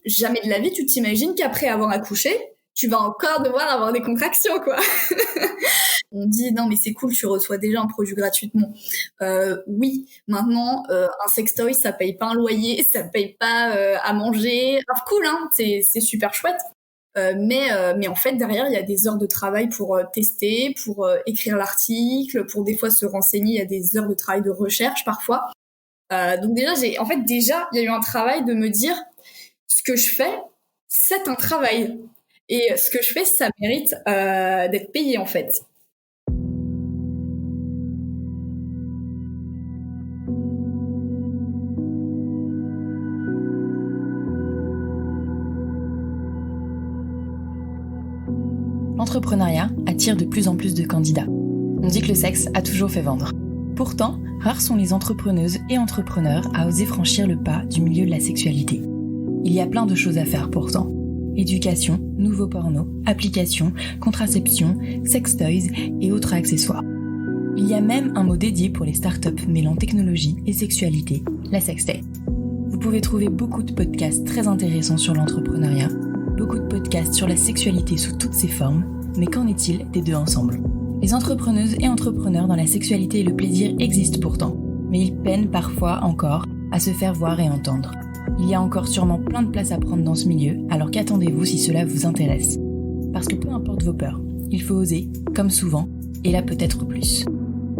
jamais de la vie tu t'imagines qu'après avoir accouché, tu vas encore devoir avoir des contractions, quoi. On dit non mais c'est cool, tu reçois déjà un produit gratuitement. Oui, maintenant un sextoy ça paye pas un loyer, ça paye pas à manger. Alors, cool, hein, c'est super chouette. Mais en fait derrière il y a des heures de travail pour tester, pour écrire l'article, pour des fois se renseigner. Il y a des heures de travail de recherche parfois. Donc déjà il y a eu un travail de me dire ce que je fais c'est un travail et ce que je fais ça mérite d'être payé en fait. L'entrepreneuriat attire de plus en plus de candidats. On dit que le sexe a toujours fait vendre. Pourtant, rares sont les entrepreneuses et entrepreneurs à oser franchir le pas du milieu de la sexualité. Il y a plein de choses à faire pourtant. Éducation, nouveaux pornos, applications, contraception, sextoys et autres accessoires. Il y a même un mot dédié pour les startups mêlant technologie et sexualité, la sextech. Vous pouvez trouver beaucoup de podcasts très intéressants sur l'entrepreneuriat, beaucoup de podcasts sur la sexualité sous toutes ses formes, mais qu'en est-il des deux ensemble ? Les entrepreneuses et entrepreneurs dans la sexualité et le plaisir existent pourtant, mais ils peinent parfois encore à se faire voir et entendre. Il y a encore sûrement plein de place à prendre dans ce milieu, alors qu'attendez-vous si cela vous intéresse ? Parce que peu importe vos peurs, il faut oser, comme souvent, et là peut-être plus.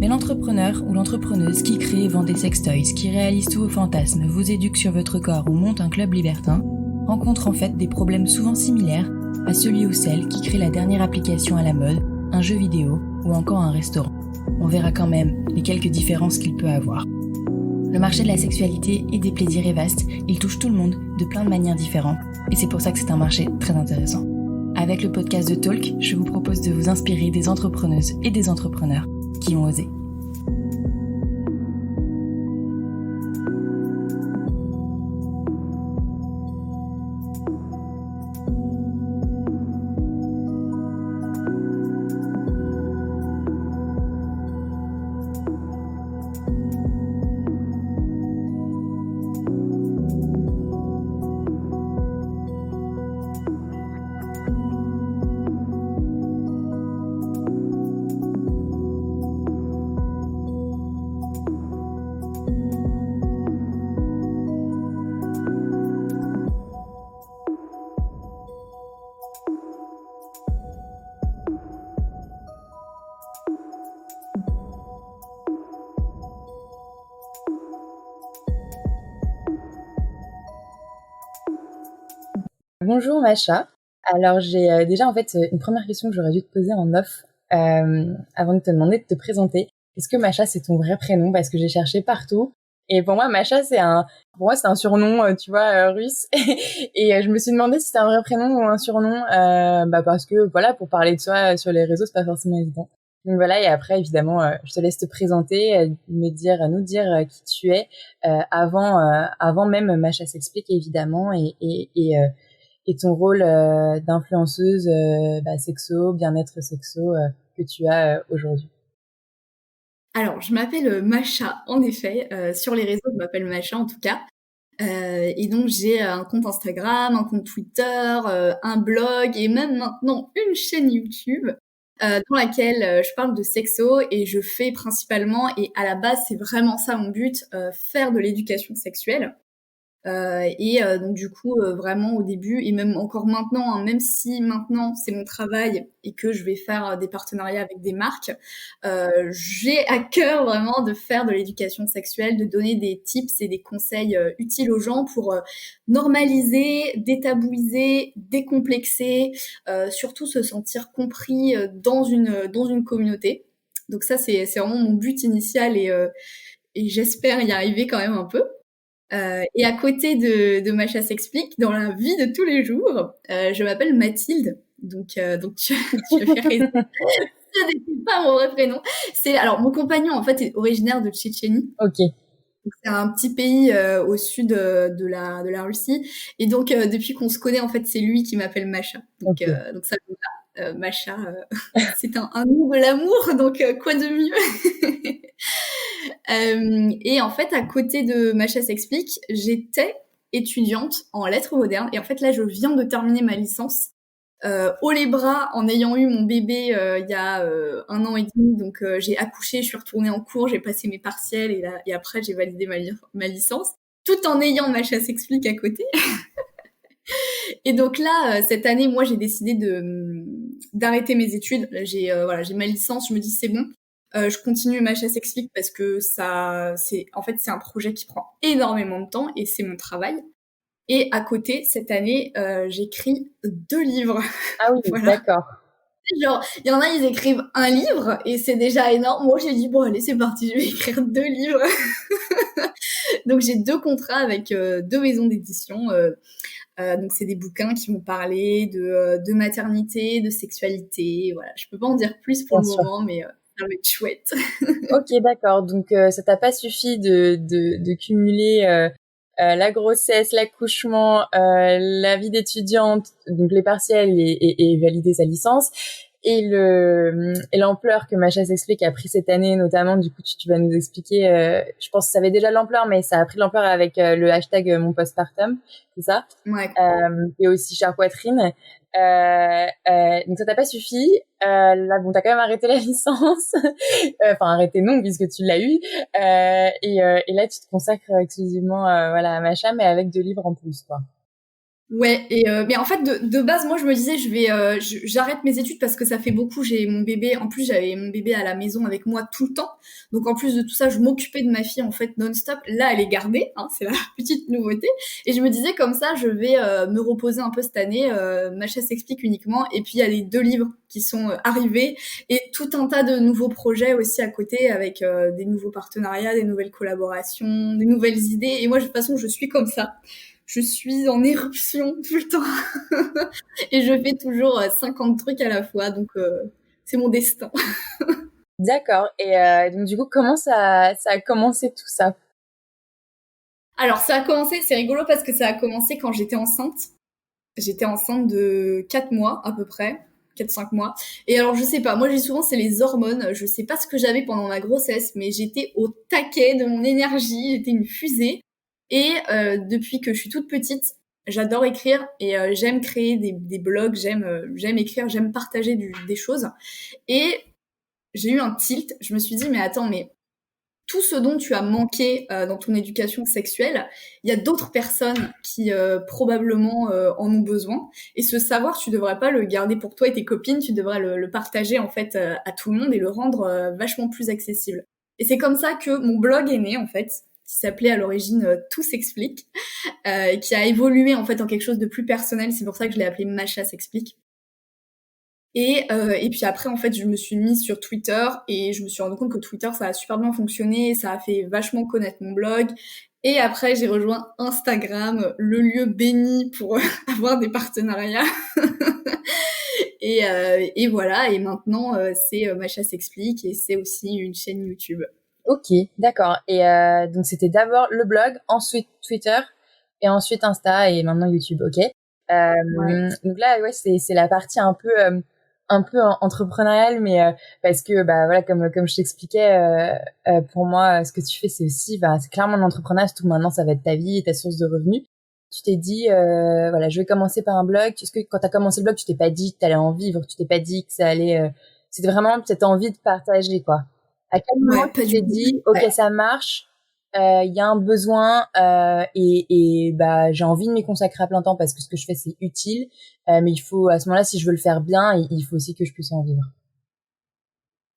Mais l'entrepreneur ou l'entrepreneuse qui crée et vend des sextoys, qui réalise tous vos fantasmes, vous éduque sur votre corps ou monte un club libertin, rencontre en fait des problèmes souvent similaires à celui ou celle qui crée la dernière application à la mode, un jeu vidéo ou encore un restaurant. On verra quand même les quelques différences qu'il peut avoir. Le marché de la sexualité et des plaisirs est vaste, il touche tout le monde de plein de manières différentes et c'est pour ça que c'est un marché très intéressant. Avec le podcast de Talk, je vous propose de vous inspirer des entrepreneuses et des entrepreneurs qui ont osé. Bonjour Macha. Alors j'ai déjà en fait une première question que j'aurais dû te poser en off avant de te demander de te présenter. Est-ce que Macha c'est ton vrai prénom? Parce que j'ai cherché partout et pour moi Macha c'est un surnom russe et je me suis demandé si c'était un vrai prénom ou un surnom parce que voilà, pour parler de soi sur les réseaux c'est pas forcément évident. Donc voilà, et après évidemment je te laisse te présenter, nous dire qui tu es avant même Macha s'explique évidemment et ton rôle d'influenceuse sexo, bien-être sexo que tu as aujourd'hui. Alors, je m'appelle Macha, en effet. Sur les réseaux, je m'appelle Macha, en tout cas. Et donc, j'ai un compte Instagram, un compte Twitter, un blog et même maintenant une chaîne YouTube dans laquelle je parle de sexo et je fais principalement, et à la base, c'est vraiment ça mon but, faire de l'éducation sexuelle. Donc du coup vraiment au début et même encore maintenant, hein, même si maintenant c'est mon travail et que je vais faire des partenariats avec des marques, j'ai à cœur vraiment de faire de l'éducation sexuelle, de donner des tips et des conseils utiles aux gens pour normaliser, détabouiser, décomplexer, surtout se sentir compris dans une communauté. Donc ça c'est vraiment mon but initial et j'espère y arriver quand même un peu. Et à côté de Macha s'explique, dans la vie de tous les jours, je m'appelle Mathilde. Donc tu as fait raison. Ce n'était pas mon vrai prénom. Alors mon compagnon en fait est originaire de Tchétchénie. Ok. Donc, c'est un petit pays au sud de la Russie. Et donc depuis qu'on se connaît en fait, c'est lui qui m'appelle Macha. Donc ça me va. Macha, c'est un nom de l'amour, donc quoi de mieux. Et en fait, à côté de Macha s'explique, j'étais étudiante en lettres modernes. Et en fait, là, je viens de terminer ma licence. Haut les bras en ayant eu mon bébé il y a 1 an et demi. Donc, j'ai accouché, je suis retournée en cours, j'ai passé mes partiels et après, j'ai validé ma licence. Tout en ayant Macha s'explique à côté. Et donc là, cette année, moi, j'ai décidé d'arrêter mes études. J'ai ma licence, je me dis c'est bon. Je continue Macha s'explique parce que c'est un projet qui prend énormément de temps et c'est mon travail. Et à côté, cette année, j'écris 2 livres. Ah oui, Voilà. d'accord. Genre, il y en a, ils écrivent 1 livre et c'est déjà énorme. Moi, j'ai dit bon, allez, c'est parti, je vais écrire 2 livres. Donc, j'ai 2 contrats avec 2 maisons d'édition. Donc, c'est des bouquins qui vont parler de maternité, de sexualité. Voilà, je peux pas en dire plus pour Bien le sûr. moment, mais ça va être chouette. Ok, d'accord. Donc, ça t'a pas suffi de cumuler la grossesse, l'accouchement, la vie d'étudiante, donc les partiels et valider sa licence. Et l'ampleur que Macha s'explique a pris cette année, notamment, du coup, tu vas nous expliquer, je pense que ça avait déjà de l'ampleur, mais ça a pris de l'ampleur avec le hashtag mon postpartum, c'est ça? Ouais. Et aussi Chère Poitrine. Donc ça t'a pas suffi. Là, bon, t'as quand même arrêté la licence. Enfin, arrêté non, puisque tu l'as eu. Et là, tu te consacres exclusivement, voilà, à Macha, mais avec 2 livres en plus, quoi. Ouais, mais en fait de base moi je me disais j'arrête mes études parce que ça fait beaucoup, j'ai mon bébé, en plus j'avais mon bébé à la maison avec moi tout le temps. Donc en plus de tout ça, je m'occupais de ma fille en fait non-stop. Là, elle est gardée, hein, c'est la petite nouveauté et je me disais comme ça je vais me reposer un peu cette année, Macha s'explique uniquement et puis il y a les 2 livres qui sont arrivés et tout un tas de nouveaux projets aussi à côté avec des nouveaux partenariats, des nouvelles collaborations, des nouvelles idées et moi de toute façon, je suis comme ça. Je suis en éruption tout le temps et je fais toujours 50 trucs à la fois, donc c'est mon destin. D'accord. Et donc du coup, comment ça a commencé tout ça? Alors ça a commencé, c'est rigolo parce que ça a commencé quand j'étais enceinte. J'étais enceinte de 4 mois à peu près, 4-5 mois. Et alors je sais pas, moi j'ai souvent c'est les hormones, je sais pas ce que j'avais pendant ma grossesse, mais j'étais au taquet de mon énergie, j'étais une fusée. Et depuis que je suis toute petite, j'adore écrire et j'aime créer des blogs, j'aime écrire, j'aime partager des choses. Et j'ai eu un tilt, je me suis dit mais attends, mais tout ce dont tu as manqué dans ton éducation sexuelle, il y a d'autres personnes qui probablement en ont besoin. Et ce savoir, tu devrais pas le garder pour toi et tes copines, tu devrais le partager en fait à tout le monde et le rendre vachement plus accessible. Et c'est comme ça que mon blog est né en fait, qui s'appelait à l'origine Tout s'explique, et qui a évolué en fait en quelque chose de plus personnel. C'est pour ça que je l'ai appelé Macha s'explique. Et puis après, en fait, je me suis mise sur Twitter et je me suis rendu compte que Twitter, ça a super bien fonctionné, ça a fait vachement connaître mon blog. Et après, j'ai rejoint Instagram, le lieu béni pour avoir des partenariats. Et voilà, et maintenant, c'est Macha s'explique et c'est aussi une chaîne YouTube. Ok, d'accord. Et donc c'était d'abord le blog, ensuite Twitter, et ensuite Insta, et maintenant YouTube. Ok. Ouais. Donc là, ouais, c'est la partie un peu entrepreneuriale, mais parce que bah voilà, comme je t'expliquais, pour moi, ce que tu fais, c'est aussi, bah, c'est clairement l'entrepreneuriat. Surtout maintenant, ça va être ta vie et ta source de revenus. Tu t'es dit, voilà, je vais commencer par un blog. Est-ce que quand t'as commencé le blog, tu t'es pas dit que t'allais en vivre, tu t'es pas dit que ça allait, c'était vraiment cette envie de partager, quoi. À quel moment Ouais, tu pas du t'es tout. dit, ok, Ouais. ça marche, il y a un besoin, et bah j'ai envie de m'y consacrer à plein temps parce que ce que je fais c'est utile, mais il faut à ce moment-là, si je veux le faire bien, il faut aussi que je puisse en vivre.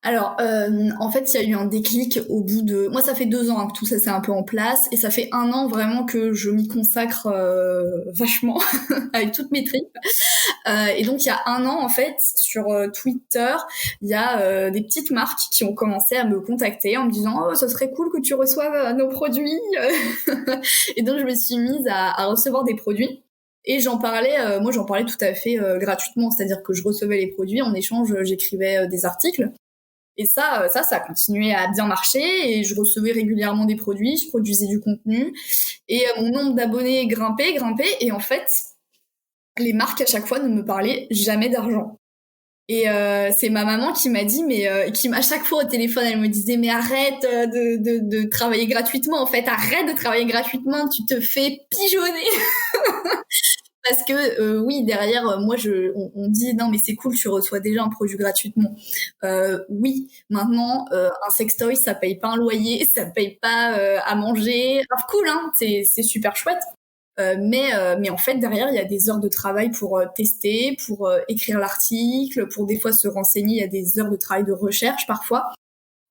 Alors, en fait, il y a eu un déclic au bout de... Moi, ça fait 2 ans hein, que tout ça c'est un peu en place, et ça fait 1 an vraiment que je m'y consacre vachement, avec toutes mes tripes. Et donc, il y a 1 an, en fait, sur Twitter, il y a des petites marques qui ont commencé à me contacter en me disant « Oh, ça serait cool que tu reçoives nos produits !» Et donc, je me suis mise à recevoir des produits. Et moi j'en parlais tout à fait gratuitement, c'est-à-dire que je recevais les produits, en échange j'écrivais des articles. Et ça a continué à bien marcher et je recevais régulièrement des produits, je produisais du contenu et mon nombre d'abonnés grimpait et en fait, les marques à chaque fois ne me parlaient jamais d'argent. Et c'est ma maman qui m'a dit, qui à chaque fois au téléphone, elle me disait, mais arrête de travailler gratuitement. En fait, arrête de travailler gratuitement, tu te fais pigeonner. Parce que oui, derrière, moi, on dit non, mais c'est cool, tu reçois déjà un produit gratuitement. Oui, maintenant, un sextoy, ça paye pas un loyer, ça paye pas à manger. Grave cool, hein, c'est super chouette. Mais en fait, derrière, il y a des heures de travail pour tester, pour écrire l'article, pour des fois se renseigner. Il y a des heures de travail de recherche parfois.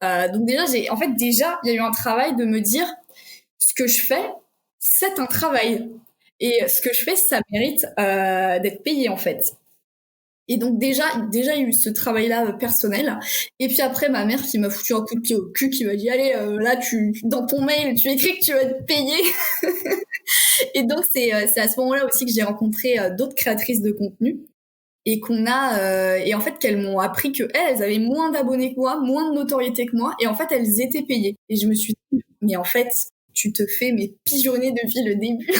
Donc déjà, il y a eu un travail de me dire ce que je fais, c'est un travail. Et ce que je fais, ça mérite d'être payé en fait. Et donc déjà, il y a eu ce travail-là personnel. Et puis après, ma mère qui m'a foutu un coup de pied au cul, qui m'a dit allez, là, dans ton mail, tu écris que tu vas être payé. Et donc c'est à ce moment-là aussi que j'ai rencontré d'autres créatrices de contenu et et en fait qu'elles m'ont appris que elles avaient moins d'abonnés que moi, moins de notoriété que moi, et en fait elles étaient payées. Et je me suis dit mais en fait tu te fais pigeonner depuis le début.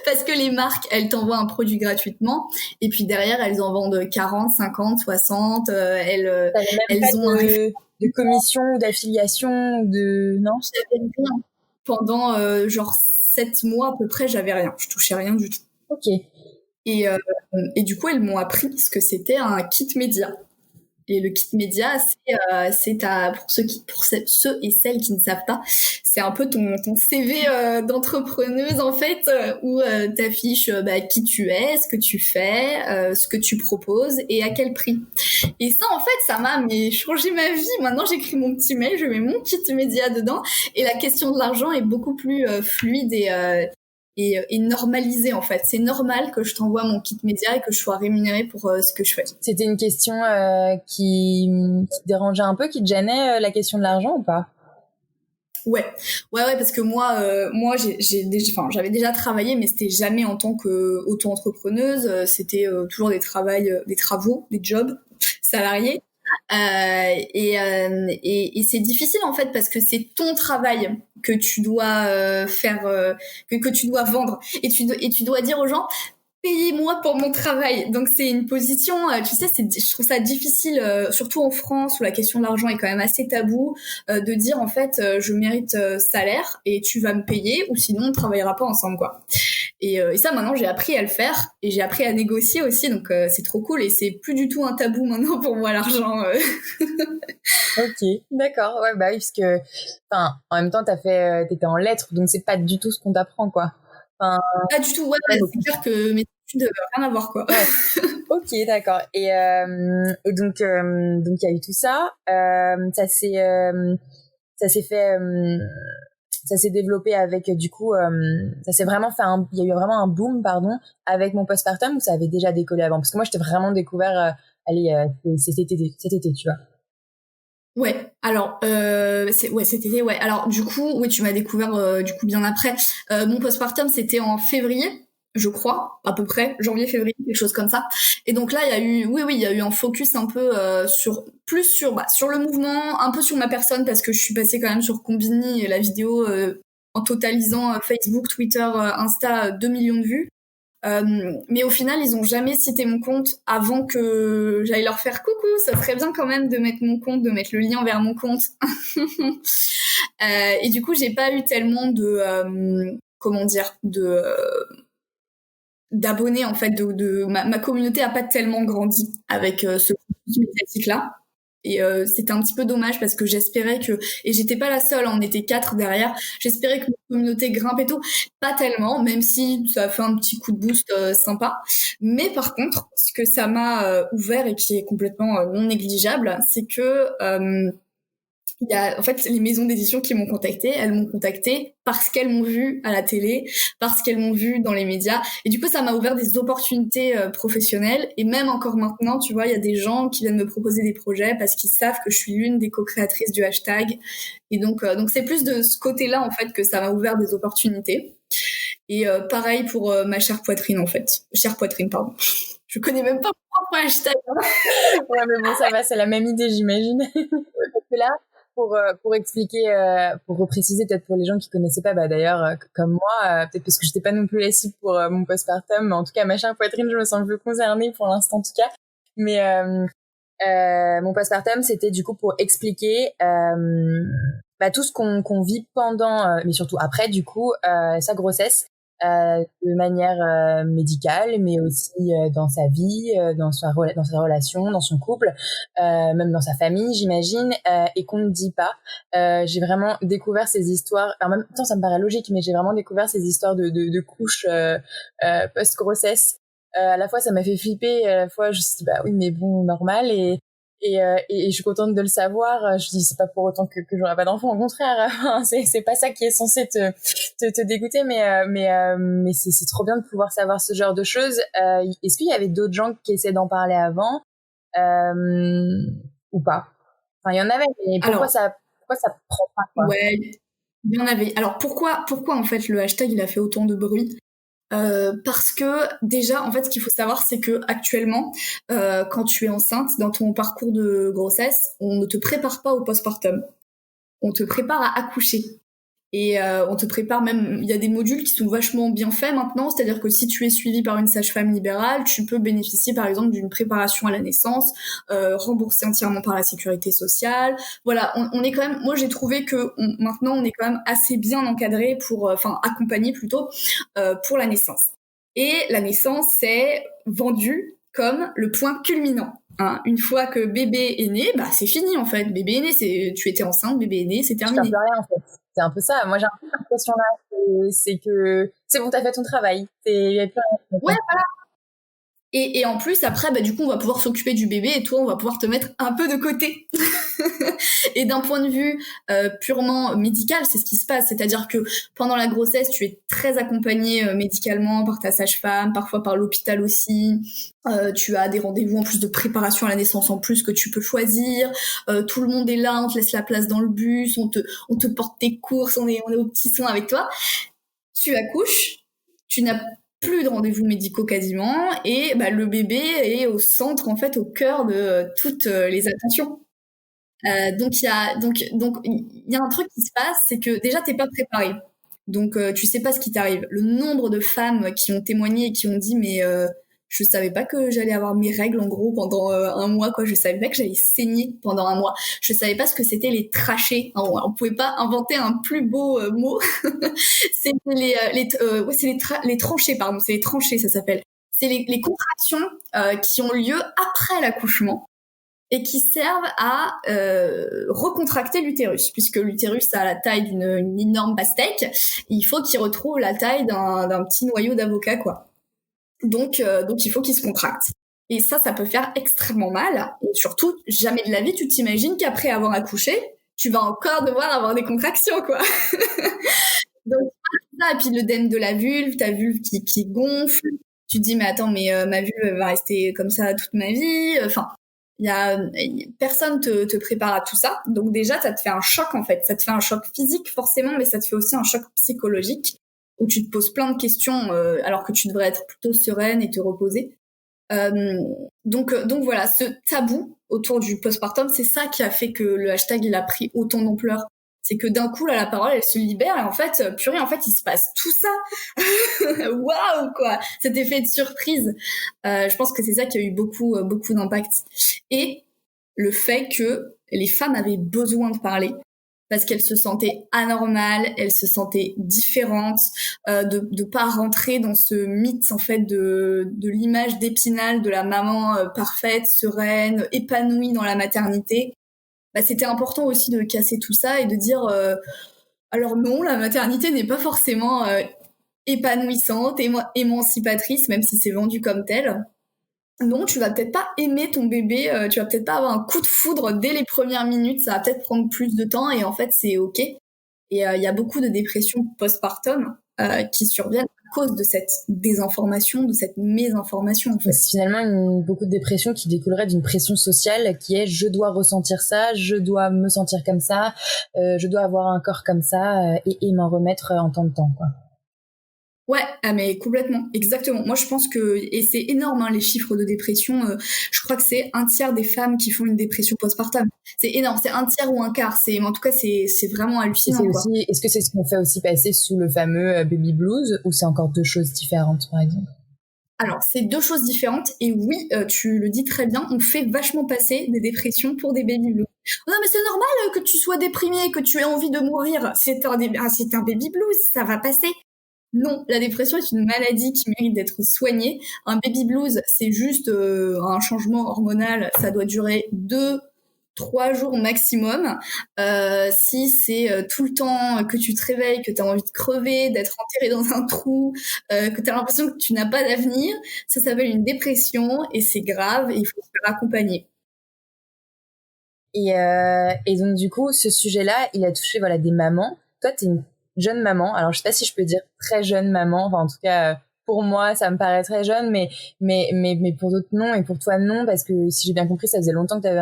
Parce que les marques, elles t'envoient un produit gratuitement, et puis derrière, elles en vendent 40, 50, 60, elles ont de commission ou d'affiliation non? J'avais rien. Pendant genre 7 mois à peu près, j'avais rien. Je touchais rien du tout. Ok. Et du coup, elles m'ont appris ce que c'était un kit média. Et le kit média, pour ceux et celles qui ne savent pas, c'est un peu ton CV d'entrepreneuse en fait, où t'affiches qui tu es, ce que tu fais, ce que tu proposes et à quel prix. Et ça, en fait, ça m'a changé ma vie. Maintenant, j'écris mon petit mail, je mets mon kit média dedans, et la question de l'argent est beaucoup plus fluide et normalisé en fait. C'est normal que je t'envoie mon kit média et que je sois rémunérée pour ce que je fais. C'était une question qui te dérangeait un peu, qui te gênait, la question de l'argent ou pas? Ouais, parce que moi, j'avais déjà travaillé, mais c'était jamais en tant qu'auto-entrepreneuse. C'était toujours des travaux, des jobs salariés. Et c'est difficile en fait parce que c'est ton travail que tu dois que tu dois vendre, et tu dois dire aux gens payez-moi pour mon travail. Donc c'est une position, tu sais, je trouve ça difficile, surtout en France où la question de l'argent est quand même assez tabou, de dire en fait je mérite salaire et tu vas me payer, ou sinon on ne travaillera pas ensemble quoi. Et ça maintenant j'ai appris à le faire, et j'ai appris à négocier aussi, donc c'est trop cool, et c'est plus du tout un tabou maintenant pour moi l'argent. Ok, d'accord, ouais oui, parce que en même temps t'étais en lettres, donc c'est pas du tout ce qu'on t'apprend quoi. Pas du tout, ouais, c'est clair que mes études rien à voir quoi. Ouais. Ok, d'accord. Et donc il y a eu tout ça. Ça s'est développé avec du coup, ça s'est vraiment fait il y a eu vraiment un boom, pardon, avec mon postpartum, ou ça avait déjà décollé avant? Parce que moi, je t'ai vraiment découvert, cet été, tu vois. Ouais, alors cet été, ouais. Alors du coup, oui, tu m'as découvert du coup bien après. Mon postpartum, c'était en février, je crois, à peu près, janvier-février, quelque chose comme ça. Et donc là, il y a eu un focus un peu sur le mouvement, un peu sur ma personne, parce que je suis passée quand même sur Combini et la vidéo en totalisant Facebook, Twitter, Insta, 2 millions de vues. Mais au final, ils ont jamais cité mon compte avant que j'aille leur faire coucou. Ça serait bien quand même de mettre mon compte, de mettre le lien vers mon compte. Et du coup, j'ai pas eu tellement d'abonnés en fait. Ma communauté a pas tellement grandi avec ce contenu médiatique là. Et c'était un petit peu dommage parce que et j'étais pas la seule, on était 4 derrière, j'espérais que la communauté grimpe et tout, pas tellement, même si ça a fait un petit coup de boost sympa. Mais par contre, ce que ça m'a ouvert, et qui est complètement non négligeable, c'est que il y a en fait les maisons d'édition qui m'ont contactée, elles m'ont contactée parce qu'elles m'ont vue à la télé, parce qu'elles m'ont vue dans les médias, et du coup ça m'a ouvert des opportunités professionnelles. Et même encore maintenant, tu vois, il y a des gens qui viennent me proposer des projets parce qu'ils savent que je suis l'une des co-créatrices du hashtag, et donc c'est plus de ce côté-là en fait que ça m'a ouvert des opportunités. Et pareil pour ma chère poitrine en fait, chère poitrine pardon. Je connais même pas mon propre hashtag. Ouais, mais bon, ça va, c'est la même idée, j'imagine. Parce que là, pour expliquer, pour repréciser peut-être pour les gens qui connaissaient pas, d'ailleurs comme moi, peut-être parce que j'étais pas non plus la cible pour mon postpartum, mais en tout cas ma chère poitrine, je me sens un peu concernée pour l'instant en tout cas. Mais mon postpartum, c'était du coup pour expliquer tout ce qu'on vit pendant, mais surtout après, du coup, sa grossesse, de manière médicale, mais aussi dans sa vie, dans sa relation, dans son couple, même dans sa famille, j'imagine, et qu'on ne dit pas. J'ai vraiment découvert ces histoires. En même temps, ça me paraît logique, mais j'ai vraiment découvert ces histoires de couches post-grossesse. À la fois, ça m'a fait flipper, à la fois, je me suis dit, bah oui, mais bon, normal, et je suis contente de le savoir. Je dis, c'est pas pour autant que j'aurai pas d'enfant, au contraire. C'est pas ça qui est censé te dégoûter, mais c'est trop bien de pouvoir savoir ce genre de choses. Est-ce qu'il y avait d'autres gens qui essaient d'en parler avant, ou pas? Enfin, il y en avait, mais pourquoi ça prend pas, quoi? Ouais, il y en avait. Alors pourquoi en fait le hashtag il a fait autant de bruit? Parce que déjà, en fait, ce qu'il faut savoir, c'est que actuellement, quand tu es enceinte, dans ton parcours de grossesse, on ne te prépare pas au postpartum. On te prépare à accoucher. Et on te prépare même, il y a des modules qui sont vachement bien faits maintenant, c'est-à-dire que si tu es suivi par une sage-femme libérale, tu peux bénéficier par exemple d'une préparation à la naissance, remboursée entièrement par la sécurité sociale. Voilà, on est quand même, moi j'ai trouvé que maintenant on est quand même assez bien encadré pour, accompagné plutôt, pour la naissance. Et la naissance, c'est vendu comme le point culminant. Hein, une fois que bébé est né, bah c'est fini en fait. Bébé est né, tu étais enceinte, bébé est né, c'est terminé. Tu peux rien en fait. C'est un peu ça. Moi j'ai un peu l'impression là, c'est que c'est bon, t'as fait ton travail. Il y a plus rien. Ouais, voilà. Et en plus, après, du coup, on va pouvoir s'occuper du bébé et toi, on va pouvoir te mettre un peu de côté. Et d'un point de vue purement médical, c'est ce qui se passe. C'est-à-dire que pendant la grossesse, tu es très accompagné médicalement par ta sage-femme, parfois par l'hôpital aussi. Tu as des rendez-vous en plus de préparation à la naissance en plus que tu peux choisir. Tout le monde est là, on te laisse la place dans le bus, on te porte tes courses, on est aux petits soins avec toi. Tu accouches, tu n'as plus de rendez-vous médicaux quasiment, et le bébé est au centre, en fait, au cœur de toutes les attentions. Donc il y a un truc qui se passe, c'est que déjà t'es pas préparé, donc tu sais pas ce qui t'arrive. Le nombre de femmes qui ont témoigné et qui ont dit mais je savais pas que j'allais avoir mes règles en gros pendant un mois, quoi. Je savais pas que j'allais saigner pendant un mois. Je savais pas ce que c'était les trachées. On pouvait pas inventer un plus beau mot. C'était les tranchées, pardon. C'est les tranchées, ça s'appelle. C'est les contractions qui ont lieu après l'accouchement et qui servent à recontracter l'utérus, puisque l'utérus a la taille d'une énorme pastèque. Il faut qu'il retrouve la taille d'un petit noyau d'avocat, quoi. Donc il faut qu'il se contracte. Et ça peut faire extrêmement mal. Et surtout, jamais de la vie, tu t'imagines qu'après avoir accouché, tu vas encore devoir avoir des contractions, quoi. Donc, ça, et puis l'œdème de la vulve, ta vulve qui gonfle. Tu te dis, mais attends, ma vulve elle va rester comme ça toute ma vie. Enfin, personne te prépare à tout ça. Donc déjà, ça te fait un choc, en fait. Ça te fait un choc physique, forcément, mais ça te fait aussi un choc psychologique, où tu te poses plein de questions alors que tu devrais être plutôt sereine et te reposer. Donc voilà, ce tabou autour du postpartum, c'est ça qui a fait que le hashtag il a pris autant d'ampleur. C'est que d'un coup là, la parole elle se libère et en fait, purée, en fait il se passe tout ça. Waouh, quoi, cet effet de surprise. Je pense que c'est ça qui a eu beaucoup d'impact. Et le fait que les femmes avaient besoin de parler, parce qu'elles se sentaient anormales, elles se sentaient différentes, de pas rentrer dans ce mythe en fait de l'image d'Épinal de la maman parfaite, sereine, épanouie dans la maternité. C'était important aussi de casser tout ça et de dire alors non, la maternité n'est pas forcément épanouissante, émancipatrice, même si c'est vendu comme tel. Non, tu vas peut-être pas aimer ton bébé, tu vas peut-être pas avoir un coup de foudre dès les premières minutes, ça va peut-être prendre plus de temps et en fait c'est ok. Et il y a beaucoup de dépressions postpartum qui surviennent à cause de cette désinformation, de cette mésinformation en fait. C'est finalement beaucoup de dépressions qui découleraient d'une pression sociale qui est je dois ressentir ça, je dois me sentir comme ça, je dois avoir un corps comme ça et m'en remettre en temps de temps, quoi. Ouais, mais complètement, exactement. Moi, je pense que, et c'est énorme, hein, les chiffres de dépression. Je crois que c'est 1/3 des femmes qui font une dépression postpartum. C'est énorme, c'est 1/3 ou 1/4. En tout cas, c'est vraiment hallucinant. Est-ce que c'est ce qu'on fait aussi passer sous le fameux baby blues, ou c'est encore deux choses différentes, par exemple? Alors, c'est deux choses différentes. Et oui, tu le dis très bien, on fait vachement passer des dépressions pour des baby blues. Oh non, mais c'est normal que tu sois déprimé, que tu aies envie de mourir. C'est un baby blues, ça va passer. Non, la dépression est une maladie qui mérite d'être soignée. Un baby blues, c'est juste un changement hormonal. Ça doit durer 2-3 jours maximum. Si c'est tout le temps que tu te réveilles, que tu as envie de crever, d'être enterré dans un trou, que tu as l'impression que tu n'as pas d'avenir, ça s'appelle une dépression et c'est grave et il faut se faire accompagner. Et donc du coup, ce sujet-là, il a touché voilà des mamans. Toi, t'es une jeune maman. Alors je sais pas si je peux dire très jeune maman. Enfin en tout cas, pour moi, ça me paraît très jeune, mais pour d'autres non et pour toi non parce que si j'ai bien compris, ça faisait longtemps que t'avais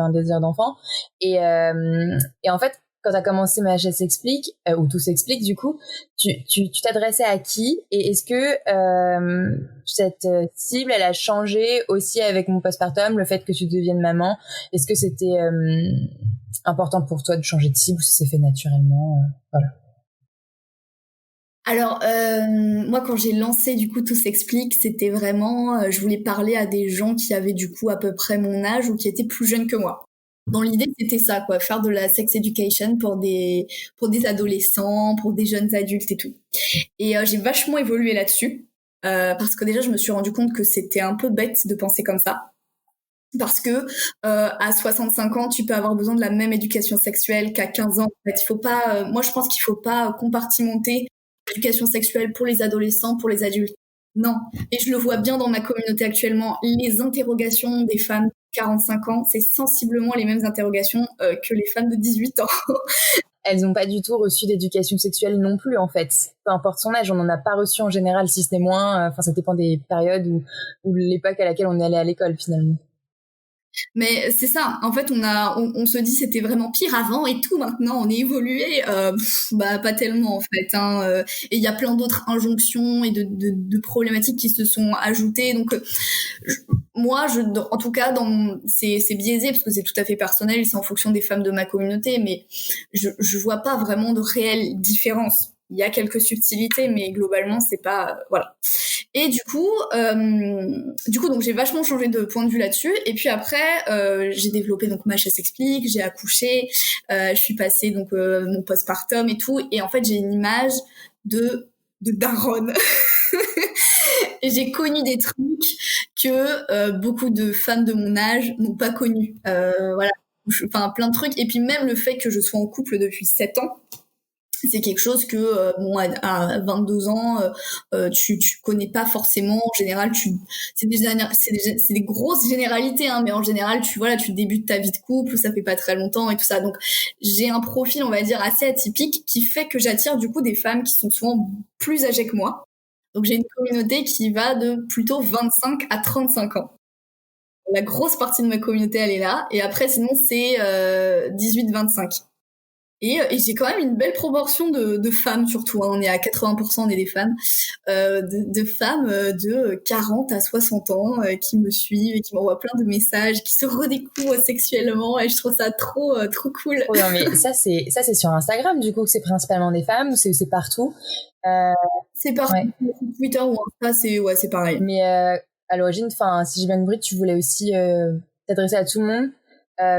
un désir d'enfant. Et en fait, quand t'as commencé Macha s'explique ou tout s'explique du coup, tu t'adressais à qui et est-ce que cette cible elle a changé aussi avec mon postpartum, le fait que tu deviennes maman, est-ce que c'était important pour toi de changer de cible ou si c'est fait naturellement voilà. Alors, moi, quand j'ai lancé, du coup, Tout s'explique, c'était vraiment, je voulais parler à des gens qui avaient, du coup, à peu près mon âge ou qui étaient plus jeunes que moi. Dans l'idée, c'était ça, quoi, faire de la sex education pour des adolescents, pour des jeunes adultes et tout. Et j'ai vachement évolué là-dessus, parce que déjà, je me suis rendu compte que c'était un peu bête de penser comme ça. Parce que à 65 ans, tu peux avoir besoin de la même éducation sexuelle qu'à 15 ans. En fait, il faut pas. Moi, je pense qu'il faut pas compartimenter l'éducation sexuelle pour les adolescents, pour les adultes. Non. Et je le vois bien dans ma communauté actuellement. Les interrogations des femmes de 45 ans, c'est sensiblement les mêmes interrogations que les femmes de 18 ans. Elles n'ont pas du tout reçu d'éducation sexuelle non plus, en fait. Peu importe son âge, on n'en a pas reçu en général, si ce n'est moins. Enfin, ça dépend des périodes ou l'époque à laquelle on est allé à l'école, finalement. Mais c'est ça, en fait, on se dit c'était vraiment pire avant et tout. Maintenant, on est évolué, bah pas tellement en fait. Et il y a plein d'autres injonctions et de problématiques qui se sont ajoutées. Donc moi, en tout cas, c'est biaisé parce que c'est tout à fait personnel et c'est en fonction des femmes de ma communauté, mais je vois pas vraiment de réelle différence. Il y a quelques subtilités, mais globalement, c'est pas voilà. Et du coup, donc j'ai vachement changé de point de vue là-dessus. Et puis après, j'ai développé donc Macha s'explique, j'ai accouché, je suis passée donc mon postpartum et tout. Et en fait, j'ai une image de daronne. Et j'ai connu des trucs que beaucoup de femmes de mon âge n'ont pas connus. Voilà, enfin plein de trucs. Et puis même le fait que je sois en couple depuis 7 ans. C'est quelque chose que bon à 22 ans tu connais pas forcément. En général c'est des grosses généralités hein, mais en général tu débutes ta vie de couple, ça fait pas très longtemps et tout ça. Donc j'ai un profil on va dire assez atypique qui fait que j'attire du coup des femmes qui sont souvent plus âgées que moi. Donc j'ai une communauté qui va de plutôt 25 à 35 ans. La grosse partie de ma communauté elle est là et après sinon c'est 18-25. Et j'ai quand même une belle proportion de femmes surtout, hein. On est à 80%, on est des femmes, de femmes de 40 à 60 ans qui me suivent et qui m'envoient plein de messages, qui se redécouvrent sexuellement et je trouve ça trop cool. Oh non, mais ça c'est sur Instagram du coup, c'est principalement des femmes ou c'est partout C'est partout, ouais. Twitter ou Insta, c'est pareil. Mais à l'origine, enfin, si j'ai bien compris, tu voulais aussi t'adresser à tout le monde.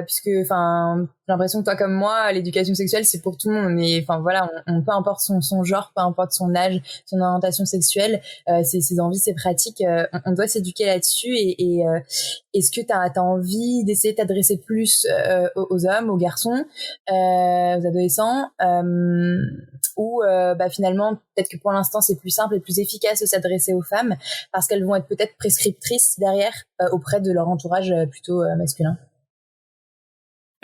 Puisque enfin j'ai l'impression que toi comme moi l'éducation sexuelle c'est pour tout le monde et enfin voilà on peu importe son genre, peu importe son âge, son orientation sexuelle, ses envies, ses pratiques, on doit s'éduquer là-dessus et est-ce que t'as envie d'essayer de t'adresser plus aux hommes, aux garçons, aux adolescents ou finalement peut-être que pour l'instant c'est plus simple et plus efficace de s'adresser aux femmes parce qu'elles vont être peut-être prescriptrices derrière auprès de leur entourage plutôt masculin?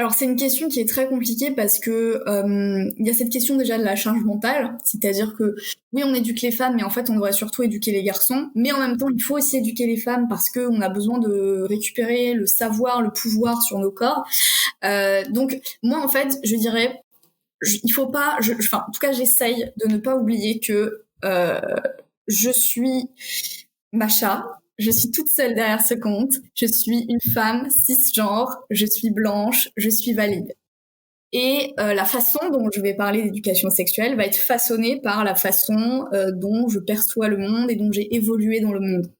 Alors c'est une question qui est très compliquée parce que il y a cette question déjà de la charge mentale, c'est-à-dire que oui on éduque les femmes mais en fait on devrait surtout éduquer les garçons, mais en même temps il faut aussi éduquer les femmes parce que on a besoin de récupérer le savoir, le pouvoir sur nos corps. Donc moi en fait je dirais il faut pas, en tout cas j'essaye de ne pas oublier que je suis Macha. Je suis toute seule derrière ce compte. Je suis une femme cisgenre. Je suis blanche. Je suis valide. Et la façon dont je vais parler d'éducation sexuelle va être façonnée par la façon dont je perçois le monde et dont j'ai évolué dans le monde.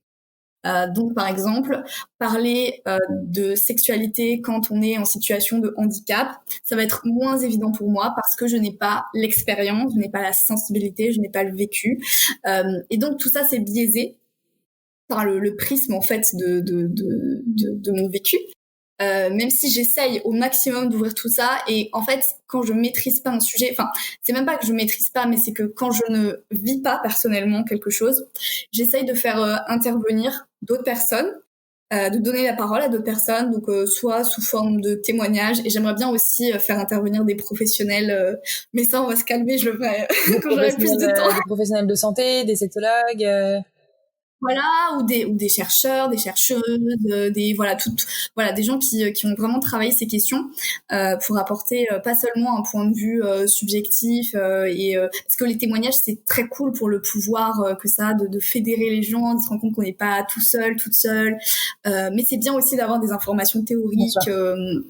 Donc par exemple, parler de sexualité quand on est en situation de handicap, ça va être moins évident pour moi parce que je n'ai pas l'expérience, je n'ai pas la sensibilité, je n'ai pas le vécu. Et donc tout ça c'est biaisé par le prisme en fait de mon vécu. Même si j'essaye au maximum d'ouvrir tout ça, et en fait quand je maîtrise pas un sujet, enfin c'est même pas que je maîtrise pas, mais c'est que quand je ne vis pas personnellement quelque chose, j'essaye de faire intervenir d'autres personnes, de donner la parole à d'autres personnes, donc soit sous forme de témoignages, et j'aimerais bien aussi faire intervenir des professionnels, mais ça on va se calmer, je le ferai quand j'aurai plus de temps. Des professionnels de santé, des sexologues. Voilà, ou des chercheurs, des chercheuses, voilà des gens qui ont vraiment travaillé ces questions pour apporter pas seulement un point de vue subjectif parce que les témoignages c'est très cool pour le pouvoir que ça a de fédérer les gens, de se rendre compte qu'on n'est pas tout seul, toute seule, mais c'est bien aussi d'avoir des informations théoriques, de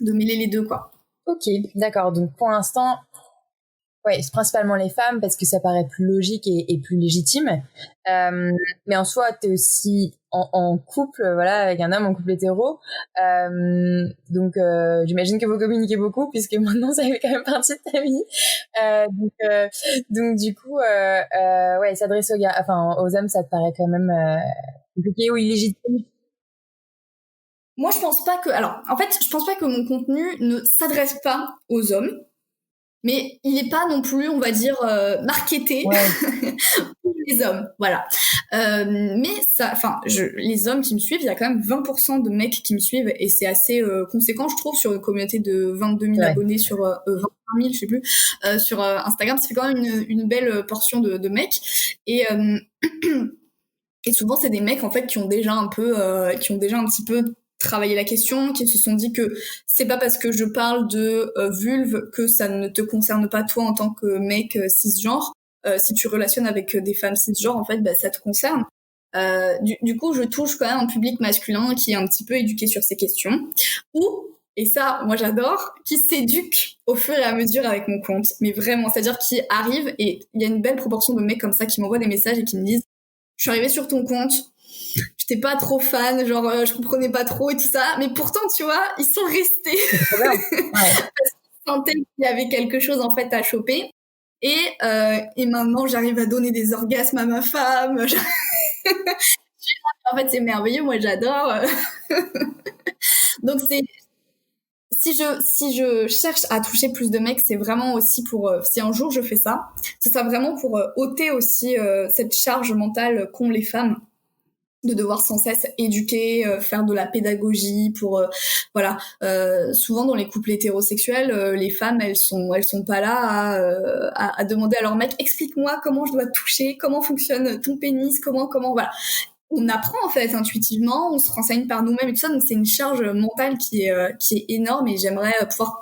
mêler les deux quoi. Ok, d'accord. Donc pour l'instant, ouais, c'est principalement les femmes parce que ça paraît plus logique et plus légitime. Mais en soi, t'es aussi en couple, voilà, avec un homme en couple hétéro. Donc, j'imagine que vous communiquez beaucoup puisque maintenant ça fait quand même partie de ta vie. Donc du coup, ouais, s'adresser aux hommes, ça te paraît quand même compliqué ou illégitime? Moi, je pense pas que mon contenu ne s'adresse pas aux hommes. Mais il n'est pas non plus, on va dire, marketé pour les hommes, voilà. Mais les hommes qui me suivent, il y a quand même 20% de mecs qui me suivent et c'est assez conséquent, je trouve, sur une communauté de 22 000 abonnés sur 21 000, je sais plus, sur Instagram. Ça fait quand même une belle portion de mecs et souvent c'est des mecs en fait qui ont déjà un petit peu travailler la question, qui se sont dit que c'est pas parce que je parle de vulve que ça ne te concerne pas toi en tant que mec cisgenre. Si tu relationnes avec des femmes cisgenres, en fait, ça te concerne. Du coup, je touche quand même un public masculin qui est un petit peu éduqué sur ces questions. Et ça, moi j'adore, qui s'éduque au fur et à mesure avec mon compte. Mais vraiment, c'est-à-dire qui arrive, et il y a une belle proportion de mecs comme ça qui m'envoient des messages et qui me disent « Je suis arrivé sur ton compte, j'étais pas trop fan, genre je comprenais pas trop et tout ça, mais pourtant tu vois ils sont restés parce qu'ils sentaient qu'il y avait quelque chose en fait à choper et maintenant j'arrive à donner des orgasmes à ma femme. En fait c'est merveilleux, moi j'adore. Donc si je cherche à toucher plus de mecs, c'est vraiment aussi pour si un jour je fais ça, ce sera vraiment pour ôter aussi cette charge mentale qu'ont les femmes, de devoir sans cesse éduquer, faire de la pédagogie pour souvent dans les couples hétérosexuels, les femmes elles sont pas là à demander à leur mec explique-moi comment je dois te toucher, comment fonctionne ton pénis, comment voilà. On apprend en fait intuitivement, on se renseigne par nous-mêmes et tout ça, donc c'est une charge mentale qui est énorme et j'aimerais pouvoir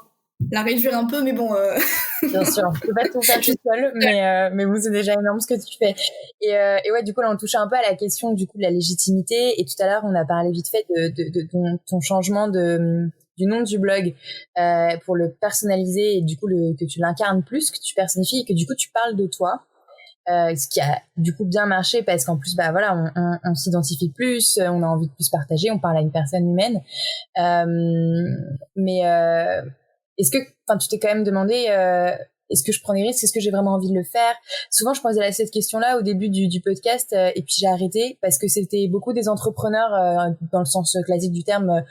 la réduire un peu, mais bon. Bien sûr, je peux pas tout faire toute seule, mais bon, c'est déjà énorme ce que tu fais. Et ouais, du coup, là, on touche un peu à la question du coup de la légitimité. Et tout à l'heure, on a parlé vite fait de ton changement du nom du blog pour le personnaliser et du coup que tu l'incarnes plus, que tu personnifies et que du coup tu parles de toi. Ce qui a du coup bien marché parce qu'en plus on s'identifie plus, on a envie de plus partager, on parle à une personne humaine. Est-ce que, tu t'es quand même demandé, est-ce que je prends des risques, est-ce que j'ai vraiment envie de le faire? Souvent, je posais cette question-là au début du podcast, et puis j'ai arrêté parce que c'était beaucoup des entrepreneurs dans le sens classique du terme,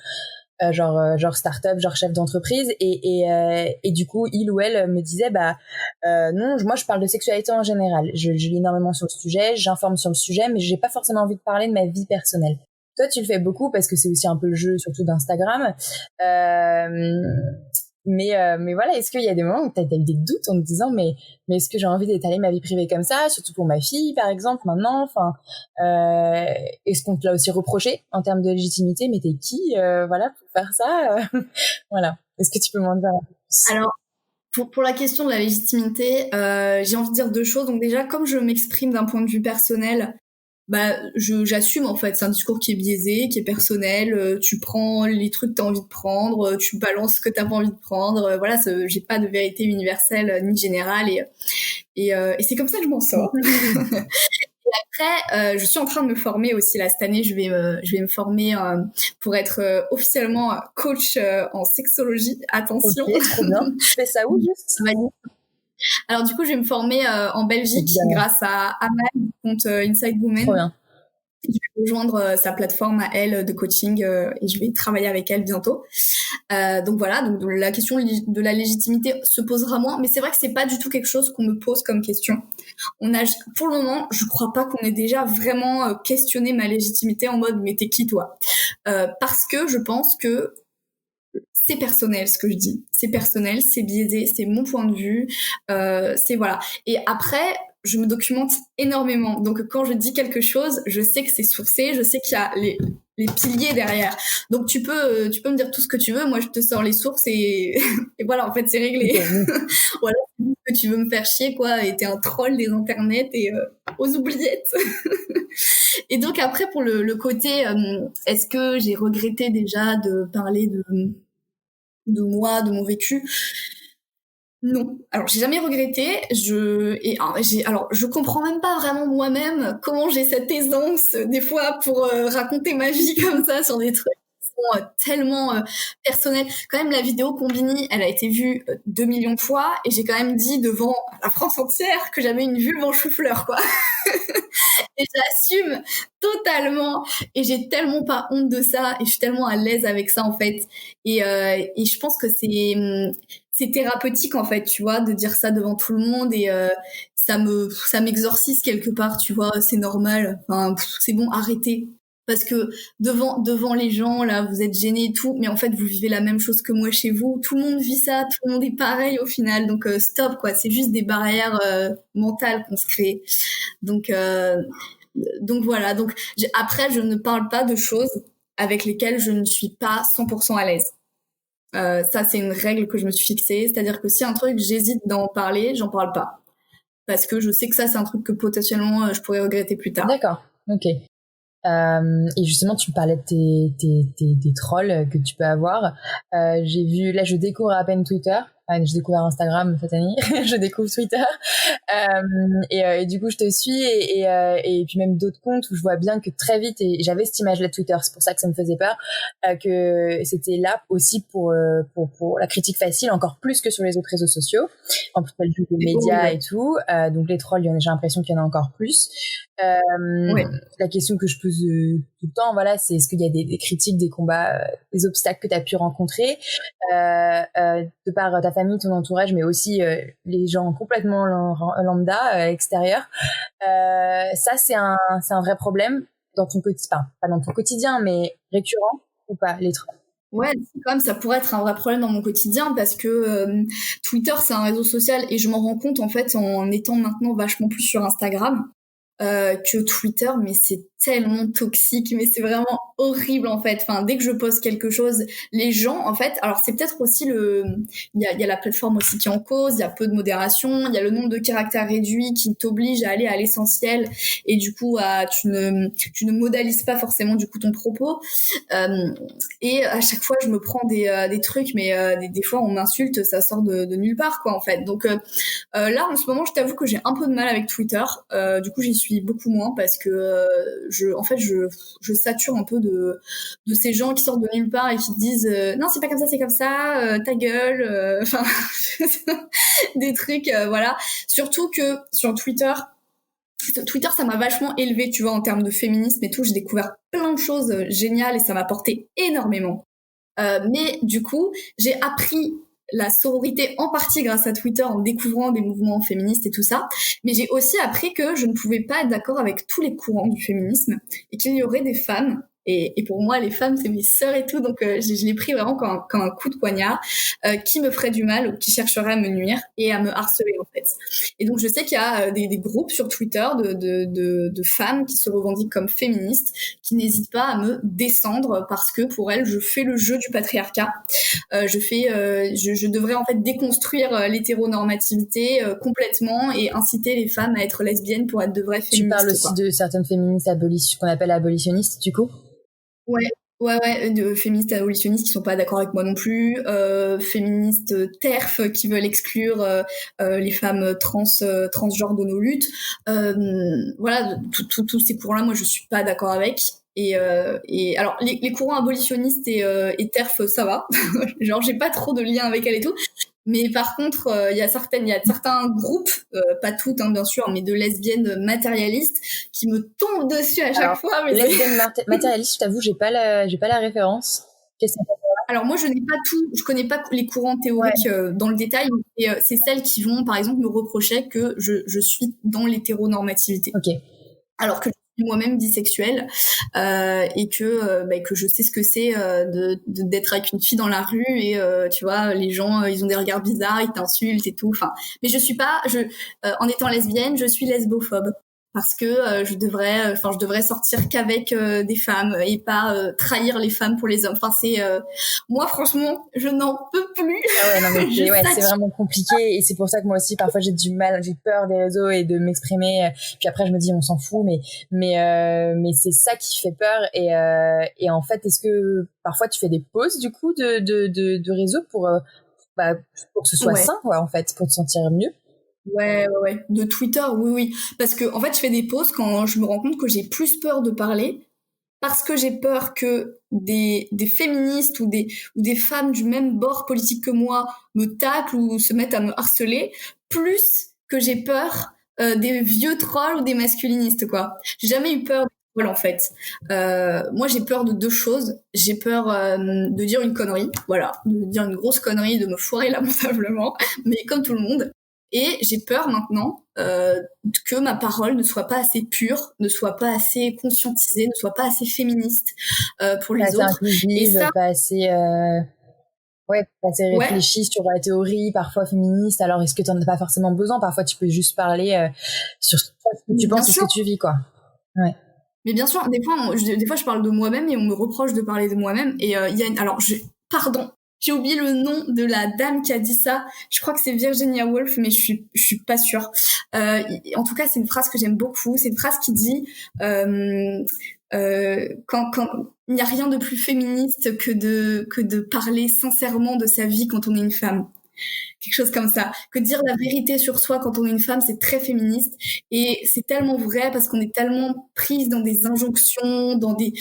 genre start-up, genre chef d'entreprise, et du coup, il ou elle me disait, non, moi je parle de sexualité en général. Je lis énormément sur le sujet, j'informe sur le sujet, mais j'ai pas forcément envie de parler de ma vie personnelle. Toi, tu le fais beaucoup parce que c'est aussi un peu le jeu, surtout d'Instagram. Mais voilà, est-ce qu'il y a des moments où t'as eu des doutes en te disant mais est-ce que j'ai envie d'étaler ma vie privée comme ça, surtout pour ma fille par exemple maintenant, est-ce qu'on te l'a aussi reproché en termes de légitimité, mais t'es qui voilà pour faire ça voilà, est-ce que tu peux m'en dire un peu plus? Alors pour la question de la légitimité, j'ai envie de dire deux choses. Donc déjà, comme je m'exprime d'un point de vue personnel, j'assume en fait, c'est un discours qui est biaisé, qui est personnel, tu prends les trucs que t'as envie de prendre, tu balances ce que t'as pas envie de prendre, voilà, j'ai pas de vérité universelle ni générale et c'est comme ça que je m'en sors. Après, je suis en train de me former aussi là cette année. Je vais me former pour être officiellement coach en sexologie. Attention. Ok, trop bien. Tu fais ça où juste? Alors du coup, je vais me former en Belgique grâce à Amal, compte Inside Women. Trop bien. Je vais rejoindre sa plateforme à elle de coaching et je vais travailler avec elle bientôt. Donc voilà, donc la question de la légitimité se posera moins, mais c'est vrai que c'est pas du tout quelque chose qu'on me pose comme question. Pour le moment, je crois pas qu'on ait déjà vraiment questionné ma légitimité en mode mais t'es qui toi, parce que je pense que c'est personnel ce que je dis, c'est personnel, c'est biaisé, c'est mon point de vue, c'est voilà. Et après, je me documente énormément, donc quand je dis quelque chose, je sais que c'est sourcé, je sais qu'il y a les piliers derrière. Donc tu peux me dire tout ce que tu veux, moi je te sors les sources et voilà, en fait c'est réglé. Voilà, que tu veux me faire chier quoi, et t'es un troll des internets et aux oubliettes. Et donc après pour le côté, est-ce que j'ai regretté déjà de parler de moi, de mon vécu? Non. Alors, j'ai jamais regretté. Je comprends même pas vraiment moi-même comment j'ai cette aisance des fois pour raconter ma vie comme ça sur des trucs qui sont tellement personnels. Quand même, la vidéo Combini, elle a été vue 2 millions de fois et j'ai quand même dit devant la France entière que j'avais une vulve en chou-fleur, quoi. Et j'assume totalement et j'ai tellement pas honte de ça et je suis tellement à l'aise avec ça en fait. Et je pense que c'est thérapeutique en fait, tu vois, de dire ça devant tout le monde et ça m'exorcise quelque part, tu vois, c'est normal. Enfin, c'est bon, arrêtez. Parce que devant les gens là, vous êtes gênés et tout, mais en fait vous vivez la même chose que moi chez vous. Tout le monde vit ça, tout le monde est pareil au final. Donc stop quoi, c'est juste des barrières mentales qu'on se crée. Donc voilà. Donc après je ne parle pas de choses avec lesquelles je ne suis pas 100% à l'aise. Ça, c'est une règle que je me suis fixée. C'est-à-dire que si un truc, j'hésite d'en parler, j'en parle pas. Parce que je sais que ça, c'est un truc que potentiellement, je pourrais regretter plus tard. D'accord, ok. Et justement, tu parlais de des trolls que tu peux avoir. J'ai vu, là, je découvre à peine Twitter. J'ai découvert Instagram cette année. Je découvre Twitter. Et du coup, je te suis et puis même d'autres comptes où je vois bien que très vite, et j'avais cette image-là de Twitter, c'est pour ça que ça me faisait peur, que c'était là aussi pour la critique facile, encore plus que sur les autres réseaux sociaux. En plus, le les médias et tout. Donc les trolls, j'ai l'impression qu'il y en a encore plus. La question que je pose tout le temps, voilà, c'est est-ce qu'il y a des critiques, des combats, des obstacles que tu as pu rencontrer de par ta famille, ton entourage, mais aussi les gens complètement lambda extérieurs. Ça, c'est un vrai problème dans ton quotidien, pas dans ton quotidien, mais récurrent ou pas, les trolls? Ouais, quand même, ça pourrait être un vrai problème dans mon quotidien parce que Twitter, c'est un réseau social et je m'en rends compte en fait en étant maintenant vachement plus sur Instagram. Que Twitter, mais c'est tellement toxique, mais c'est vraiment horrible en fait. Enfin, dès que je poste quelque chose, les gens en fait, alors c'est peut-être aussi il y a la plateforme aussi qui est en cause, il y a peu de modération, il y a le nombre de caractères réduits qui t'oblige à aller à l'essentiel et du coup tu ne modalises pas forcément du coup ton propos. Et à chaque fois je me prends des trucs, mais des fois on m'insulte, ça sort de nulle part quoi en fait. Donc là en ce moment je t'avoue que j'ai un peu de mal avec Twitter. Du coup j'y suis beaucoup moins parce que je sature un peu de ces gens qui sortent de nulle part et qui te disent non c'est pas comme ça, c'est comme ça, ta gueule, enfin des trucs voilà. Surtout que sur Twitter ça m'a vachement élevée, tu vois, en termes de féminisme et tout. J'ai découvert plein de choses géniales et ça m'a porté énormément. Mais du coup, j'ai appris la sororité en partie grâce à Twitter en découvrant des mouvements féministes et tout ça. Mais j'ai aussi appris que je ne pouvais pas être d'accord avec tous les courants du féminisme et qu'il y aurait des femmes. Et pour moi, les femmes, c'est mes sœurs et tout. Donc, je l'ai pris vraiment comme un coup de poignard qui me ferait du mal ou qui chercherait à me nuire et à me harceler, en fait. Et donc, je sais qu'il y a des groupes sur Twitter de femmes qui se revendiquent comme féministes, qui n'hésitent pas à me descendre parce que pour elles, je fais le jeu du patriarcat. Je devrais en fait déconstruire l'hétéronormativité complètement et inciter les femmes à être lesbiennes pour être de vraies féministes. Tu parles aussi de certaines féministes qu'on appelle abolitionnistes, du coup? Ouais, Ouais, de féministes abolitionnistes qui sont pas d'accord avec moi non plus, féministes TERF qui veulent exclure les femmes transgenres de nos luttes. Voilà, tous ces courants-là, moi je suis pas d'accord avec. Et alors les courants abolitionnistes et TERF, ça va. Genre j'ai pas trop de lien avec elle et tout. Mais par contre, il y a certains groupes, pas toutes, hein, bien sûr, mais de lesbiennes matérialistes qui me tombent dessus à chaque Alors, fois. Mais lesbiennes matérialistes, je t'avoue, j'ai pas la référence. Qu'est-ce que alors moi, je n'ai pas tout, je connais pas les courants théoriques dans le détail, et c'est celles qui vont, par exemple, me reprocher que je suis dans l'hétéronormativité. Ok. Alors que je suis moi-même bisexuelle et que je sais ce que c'est d'être avec une fille dans la rue et tu vois les gens ils ont des regards bizarres, ils t'insultent et tout. Enfin, mais je suis pas en étant lesbienne, je suis lesbophobe parce que je devrais sortir qu'avec des femmes et pas trahir les femmes pour les hommes. Enfin c'est moi franchement, je n'en peux plus. Ah ouais, non mais c'est vraiment compliqué et c'est pour ça que moi aussi parfois j'ai peur des réseaux et de m'exprimer. Puis après je me dis on s'en fout, mais c'est ça qui fait peur et en fait est-ce que parfois tu fais des pauses du coup de réseaux pour que ce soit sain quoi en fait, pour te sentir mieux? Ouais. De Twitter, oui. Parce que, en fait, je fais des pauses quand je me rends compte que j'ai plus peur de parler, parce que j'ai peur que des féministes ou des femmes du même bord politique que moi me taclent ou se mettent à me harceler, plus que j'ai peur des vieux trolls ou des masculinistes, quoi. J'ai jamais eu peur des trolls, en fait. Moi, j'ai peur de deux choses. J'ai peur de dire une connerie, voilà, de dire une grosse connerie, de me foirer lamentablement, mais comme tout le monde. Et j'ai peur maintenant que ma parole ne soit pas assez pure, ne soit pas assez conscientisée, ne soit pas assez féministe pour les autres. Inclusive, et ça, pas assez réfléchie sur la théorie, parfois féministe. Alors, est-ce que tu n'en as pas forcément besoin? Parfois, tu peux juste parler sur ce que tu penses et ce que tu vis, quoi. Ouais. Mais bien sûr, des fois, je parle de moi-même et on me reproche de parler de moi-même. Et il y a pardon. J'ai oublié le nom de la dame qui a dit ça. Je crois que c'est Virginia Woolf, mais je suis pas sûre. En tout cas, c'est une phrase que j'aime beaucoup. C'est une phrase qui dit quand il n'y a rien de plus féministe que de parler sincèrement de sa vie quand on est une femme. Quelque chose comme ça. Que dire la vérité sur soi quand on est une femme, c'est très féministe. Et c'est tellement vrai parce qu'on est tellement prise dans des injonctions, dans des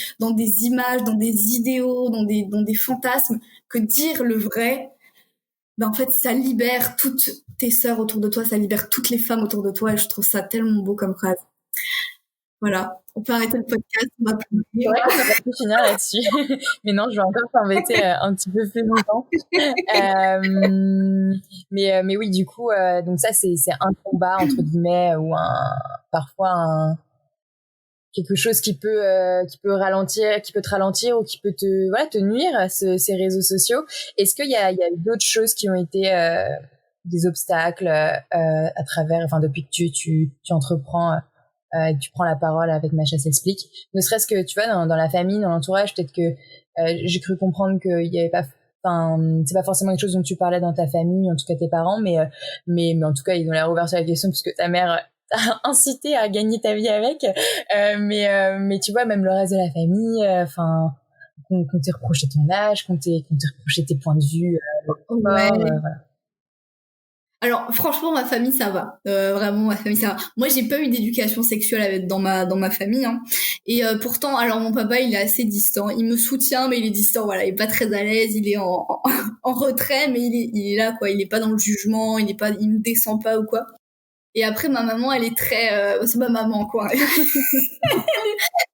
images, dans des idéaux, dans des fantasmes, que dire le vrai, en fait, ça libère toutes tes sœurs autour de toi, ça libère toutes les femmes autour de toi, et je trouve ça tellement beau comme phrase. Voilà. On peut arrêter le podcast, on va plus. C'est vrai qu'on va plus finir là-dessus. Mais non, je vais encore t'embêter un petit peu plus longtemps. Mais oui, du coup, donc ça, c'est un combat, entre guillemets, ou parfois quelque chose qui peut ralentir, qui peut te ralentir ou qui peut te nuire, ces réseaux sociaux. Est-ce qu'il y a eu d'autres choses qui ont été des obstacles à travers, depuis que tu entreprends et que tu prends la parole avec Macha s'explique, ne serait-ce que tu vois dans la famille, dans l'entourage, peut-être que j'ai cru comprendre qu'il y avait pas, c'est pas forcément quelque chose dont tu parlais dans ta famille, en tout cas tes parents, mais en tout cas ils ont l'air ouverts sur la question parce que ta mère t'a incité à gagner ta vie avec, mais tu vois même le reste de la famille, qu'on t'ait reproché ton âge, qu'on t'ait reproché tes points de vue, voilà. Alors franchement ma famille ça va, vraiment ma famille ça va. Moi j'ai pas eu d'éducation sexuelle dans ma famille, hein. Et pourtant alors mon papa il est assez distant, il me soutient mais il est distant, voilà, il est pas très à l'aise, il est en retrait mais il est là quoi, il est pas dans le jugement, il me descend pas ou quoi. Et après ma maman elle est très c'est ma maman quoi.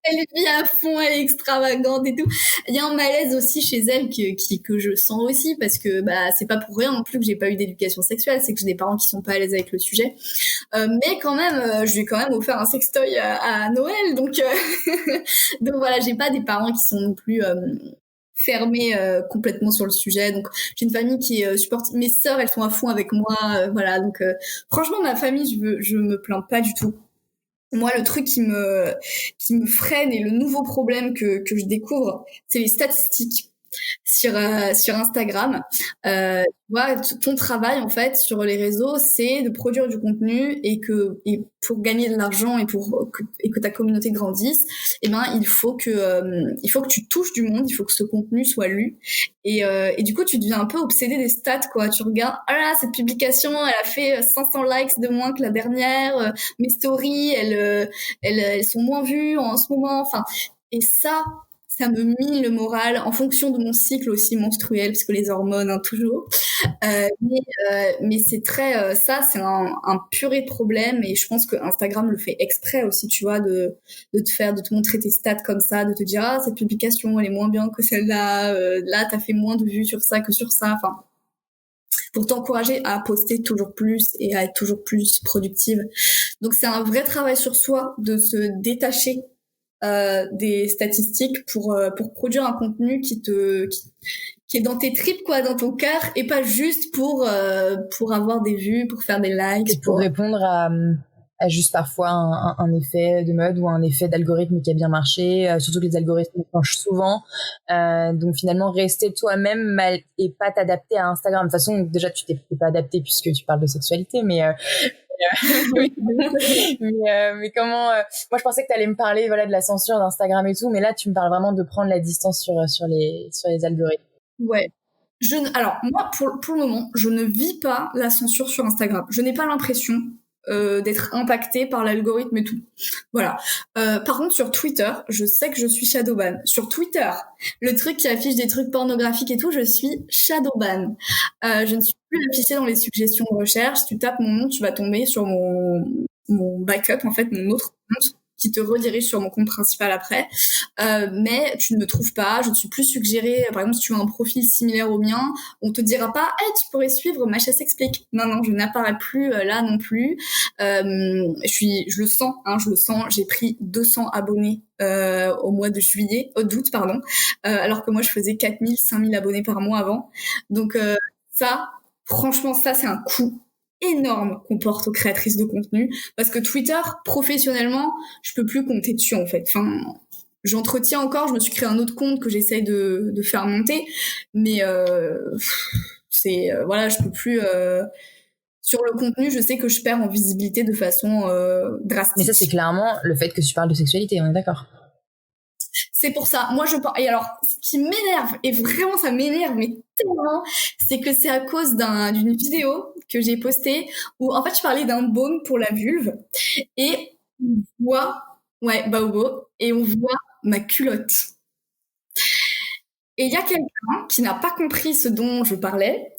Elle vit à fond, elle est extravagante et tout. Il y a un malaise aussi chez elle que je sens aussi parce que c'est pas pour rien non plus que j'ai pas eu d'éducation sexuelle, c'est que j'ai des parents qui sont pas à l'aise avec le sujet. Mais quand même, je lui ai quand même offert un sextoy à Noël, donc donc voilà, j'ai pas des parents qui sont non plus fermés complètement sur le sujet. Donc j'ai une famille qui est supportive. Mes sœurs, elles sont à fond avec moi, voilà. Donc franchement, ma famille, je me plains pas du tout. Moi, le truc qui me freine et le nouveau problème que je découvre, c'est les statistiques. sur Instagram. Tu vois, ton travail en fait sur les réseaux, c'est de produire du contenu et pour gagner de l'argent et que ta communauté grandisse, eh ben il faut que tu touches du monde, il faut que ce contenu soit lu et du coup tu deviens un peu obsédé des stats quoi. Tu regardes, ah là cette publication, elle a fait 500 likes de moins que la dernière, mes stories elles sont moins vues en ce moment, enfin et ça me mine le moral en fonction de mon cycle aussi menstruel, parce que les hormones, hein, toujours. Mais c'est ça, c'est un purée de problème et je pense que Instagram le fait exprès aussi, tu vois, de te montrer tes stats comme ça, de te dire, ah, cette publication, elle est moins bien que celle-là, là, t'as fait moins de vues sur ça que sur ça, enfin, pour t'encourager à poster toujours plus et à être toujours plus productive. Donc c'est un vrai travail sur soi de se détacher des statistiques pour produire un contenu qui est dans tes tripes quoi, dans ton cœur et pas juste pour avoir des vues, pour faire des likes, et pour répondre à juste parfois un effet de mode ou un effet d'algorithme qui a bien marché, surtout que les algorithmes changent souvent, donc finalement rester toi-même et pas t'adapter à Instagram. De toute façon déjà tu t'es pas adapté puisque tu parles de sexualité, mais mais comment moi je pensais que tu allais me parler voilà de la censure d'Instagram et tout, mais là tu me parles vraiment de prendre la distance sur les algorithmes. Ouais. Alors moi pour le moment, je ne vis pas la censure sur Instagram. Je n'ai pas l'impression d'être impactée par l'algorithme et tout. Voilà. Par contre sur Twitter, je sais que je suis shadowban. Sur Twitter, le truc qui affiche des trucs pornographiques et tout, je suis shadowban. Je ne suis plus affichée dans les suggestions de recherche. Si tu tapes mon nom, tu vas tomber sur mon backup, en fait, mon autre compte qui te redirige sur mon compte principal après. Mais tu ne me trouves pas, je ne suis plus suggérée. Par exemple, si tu as un profil similaire au mien, on te dira pas « Hey, tu pourrais suivre Macha s'explique ». Non, je n'apparais plus là non plus. Je le sens, j'ai pris 200 abonnés au mois d'août, pardon, alors que moi je faisais 4000, 5000 abonnés par mois avant. Donc franchement, ça c'est un coup énorme qu'on porte aux créatrices de contenu parce que Twitter professionnellement je peux plus compter dessus en fait, enfin j'entretiens encore, je me suis créé un autre compte que j'essaye de faire monter mais voilà, je peux plus sur le contenu, je sais que je perds en visibilité de façon drastique. Mais ça c'est clairement le fait que tu parles de sexualité, on est d'accord? C'est pour ça, moi je pense. Et alors, ce qui m'énerve, et vraiment ça m'énerve, mais tellement, c'est que c'est à cause d'une vidéo que j'ai postée où en fait je parlais d'un baume pour la vulve et on voit, ouais, Baobo, et on voit ma culotte. Et il y a quelqu'un qui n'a pas compris ce dont je parlais,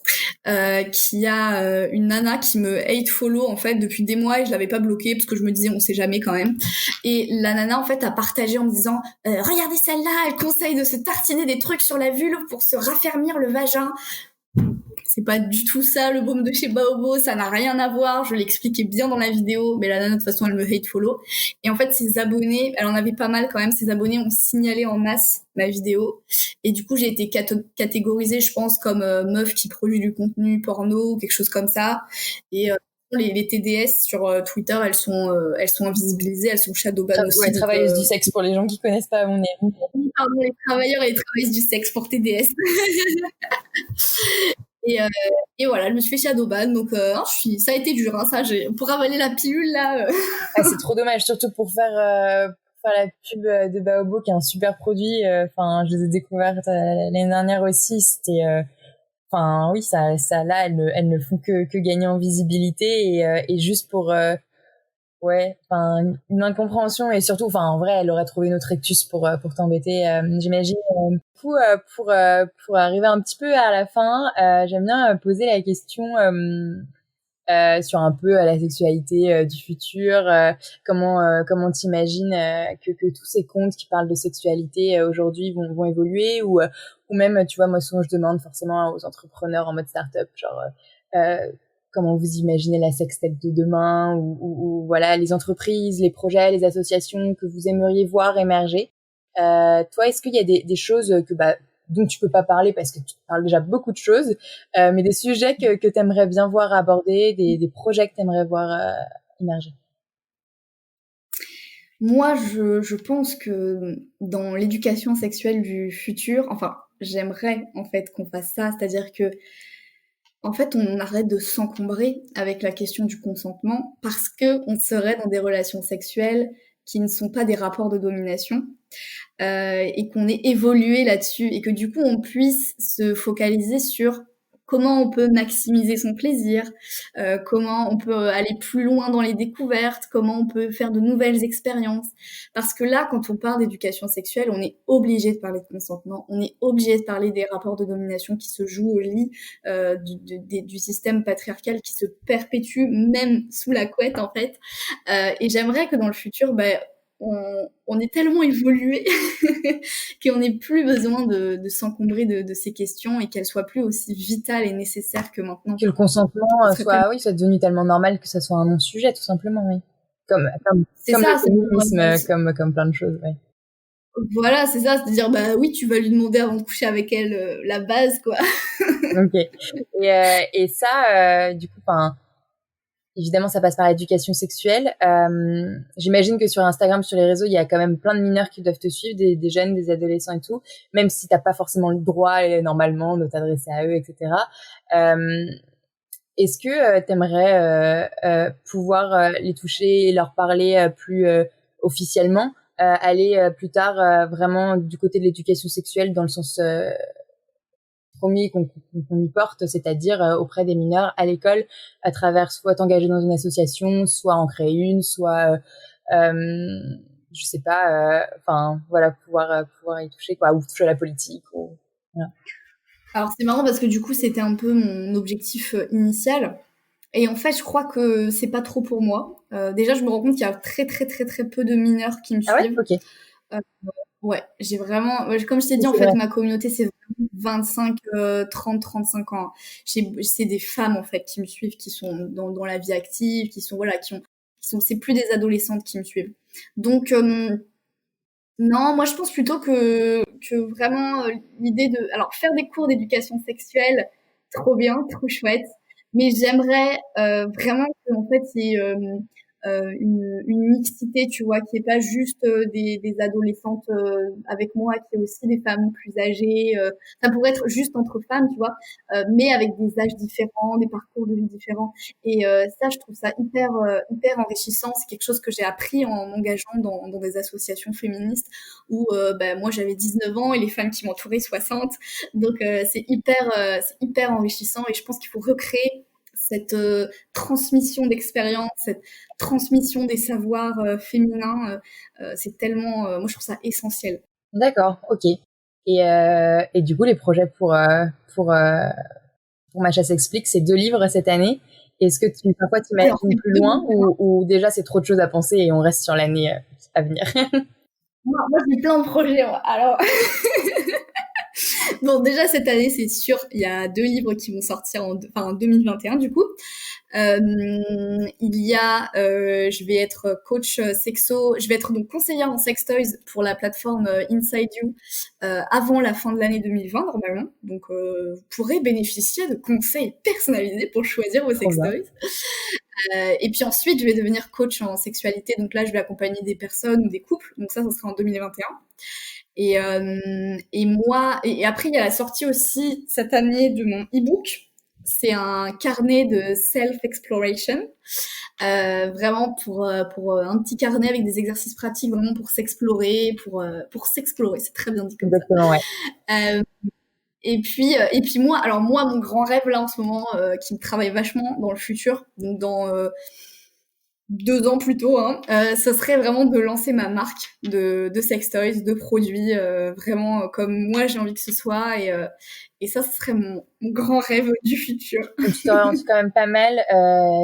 qui a une nana qui me hate follow en fait depuis des mois et je l'avais pas bloquée parce que je me disais on sait jamais quand même. Et la nana en fait a partagé en me disant regardez celle-là, elle conseille de se tartiner des trucs sur la vulve pour se raffermir le vagin. C'est pas du tout ça le baume de chez Baobo, ça n'a rien à voir, je l'expliquais bien dans la vidéo, mais la nana de toute façon elle me hate follow. Et en fait ses abonnés, elle en avait pas mal quand même, ses abonnés ont signalé en masse ma vidéo. Et du coup j'ai été catégorisée je pense comme meuf qui produit du contenu porno ou quelque chose comme ça. Et les TDS sur Twitter, elles sont invisibilisées, elles sont shadowban aussi. Ouais, travailleuses du sexe pour les gens qui connaissent pas mon nez. Pardon, les travailleurs et les travailleuses du sexe pour TDS. Et voilà, je me suis fait shadowban, donc ça a été dur, hein, pour avaler la pilule là. Ah, c'est trop dommage, surtout pour faire la pub de Baobo qui est un super produit. Enfin, je les ai découvertes l'année dernière aussi. C'était, enfin oui, ça là, elles ne font que gagner en visibilité et juste pour ouais, enfin une incompréhension et surtout, enfin en vrai, elle aurait trouvé une autre excuse pour t'embêter, j'imagine. Du coup, pour arriver un petit peu à la fin, j'aime bien poser la question sur un peu la sexualité du futur. Comment t'imagines que tous ces comptes qui parlent de sexualité aujourd'hui vont évoluer ou même, tu vois, moi souvent je demande forcément aux entrepreneurs en mode start-up, genre comment vous imaginez la sextech de demain ou voilà les entreprises, les projets, les associations que vous aimeriez voir émerger. Toi, est-ce qu'il y a des choses dont tu peux pas parler parce que tu parles déjà beaucoup de choses, mais des sujets que tu aimerais bien voir abordés, des projets que tu aimerais voir émerger? Moi, je pense que dans l'éducation sexuelle du futur, enfin, j'aimerais en fait qu'on fasse ça, c'est-à-dire que en fait, on arrête de s'encombrer avec la question du consentement parce que on serait dans des relations sexuelles qui ne sont pas des rapports de domination et qu'on ait évolué là-dessus et que du coup on puisse se focaliser sur comment on peut maximiser son plaisir, comment on peut aller plus loin dans les découvertes, comment on peut faire de nouvelles expériences. Parce que là, quand on parle d'éducation sexuelle, on est obligé de parler de consentement, on est obligé de parler des rapports de domination qui se jouent au lit, du système patriarcal qui se perpétue même sous la couette en fait. Et j'aimerais que dans le futur, on est tellement évolué qu'on n'ait plus besoin de s'encombrer de ces questions et qu'elles soient plus aussi vitales et nécessaires que maintenant. Que le consentement soit devenu tellement normal que ça soit un non-sujet, tout simplement, oui. Comme c'est ça, le féminisme, comme plein de choses, ouais. Voilà, c'est ça, c'est-à-dire, bah oui, tu vas lui demander avant de coucher avec elle la base, quoi. Ok. Et ça, du coup, évidemment, ça passe par l'éducation sexuelle. J'imagine que sur Instagram, sur les réseaux, il y a quand même plein de mineurs qui doivent te suivre, des jeunes, des adolescents et tout, même si t'as pas forcément le droit, normalement, de t'adresser à eux, etc. Est-ce que t'aimerais pouvoir les toucher et leur parler plus officiellement, aller plus tard vraiment du côté de l'éducation sexuelle dans le sens premier qu'on y porte, c'est-à-dire auprès des mineurs à l'école, à travers soit t'engager dans une association, soit en créer une, soit je sais pas, voilà, pouvoir y toucher, quoi, ou toucher à la politique, ou voilà. Alors c'est marrant parce que du coup c'était un peu mon objectif initial et en fait je crois que c'est pas trop pour moi. Déjà je me rends compte qu'il y a très très très très peu de mineurs qui me Ah ouais, suivent. ok. Ouais, j'ai vraiment, comme je t'ai Oui, dit en c'est fait vrai. ma communauté c'est vraiment 25, 30, 35 ans. C'est des femmes en fait qui me suivent, qui sont dans la vie active, qui sont voilà, c'est plus des adolescentes qui me suivent. Donc non, moi je pense plutôt que vraiment l'idée de alors faire des cours d'éducation sexuelle, trop bien, trop chouette, mais j'aimerais vraiment qu'en fait il y ait une mixité, tu vois, qui est pas juste des adolescentes avec moi, qui est aussi des femmes plus âgées. Ça pourrait être juste entre femmes, tu vois, mais avec des âges différents, des parcours de vie différents. Et ça, je trouve ça hyper enrichissant. C'est quelque chose que j'ai appris en m'engageant dans des associations féministes où moi j'avais 19 ans et les femmes qui m'entouraient 60. Donc c'est hyper enrichissant et je pense qu'il faut recréer cette transmission d'expérience, cette transmission des savoirs féminins. C'est tellement, moi je trouve ça essentiel. D'accord, ok. Et du coup, les projets pour Macha s'explique, c'est 2 livres cette année. Est-ce que parfois Alors, t'imagines c'est plus deux loin bouquins. ou déjà c'est trop de choses à penser et on reste sur l'année à venir? Moi j'ai plein de projets. Moi. Alors, bon, déjà cette année, c'est sûr, il y a 2 livres qui vont sortir en 2021 du coup. Il y a, je vais être coach sexo, je vais être donc conseillère en sex toys pour la plateforme Inside You avant la fin de l'année 2020 normalement. Donc vous pourrez bénéficier de conseils personnalisés pour choisir vos Trop sex bien. toys. Et puis ensuite, je vais devenir coach en sexualité. Donc là, je vais accompagner des personnes ou des couples. Donc ça sera en 2021. Et moi, et après, il y a la sortie aussi cette année de mon e-book. C'est un carnet de self-exploration, vraiment pour un petit carnet avec des exercices pratiques, vraiment pour s'explorer. C'est très bien dit comme ça. Exactement, ouais. Euh, et puis moi, alors moi, mon grand rêve là en ce moment, qui me travaille vachement dans le futur, donc dans 2 ans plus tôt, hein, ça serait vraiment de lancer ma marque de sex toys, de produits, vraiment comme moi j'ai envie que ce soit. Et ça, ce serait mon grand rêve du futur. Donc tu t'orientes quand même pas mal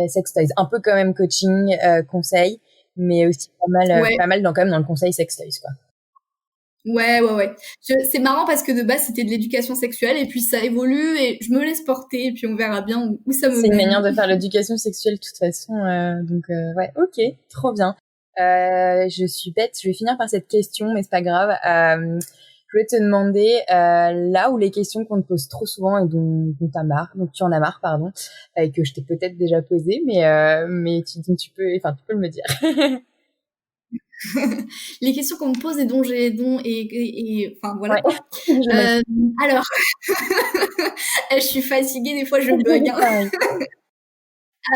sex toys, un peu quand même coaching, conseil, mais aussi Ouais, pas mal quand même dans le conseil sex toys, quoi. ouais. C'est marrant parce que de base, c'était de l'éducation sexuelle et puis ça évolue et je me laisse porter et puis on verra bien où ça me C'est une mène. manière de faire l'éducation sexuelle de toute façon, donc ouais, ok, trop bien. Je suis bête, je vais finir par cette question, mais c'est pas grave. Je voulais te demander là où les questions qu'on te pose trop souvent et dont tu en as marre, pardon, et que je t'ai peut-être déjà posé, mais tu peux le me dire. Les questions qu'on me pose et enfin voilà. Ouais. Alors, je suis fatiguée, des fois je bug. Hein.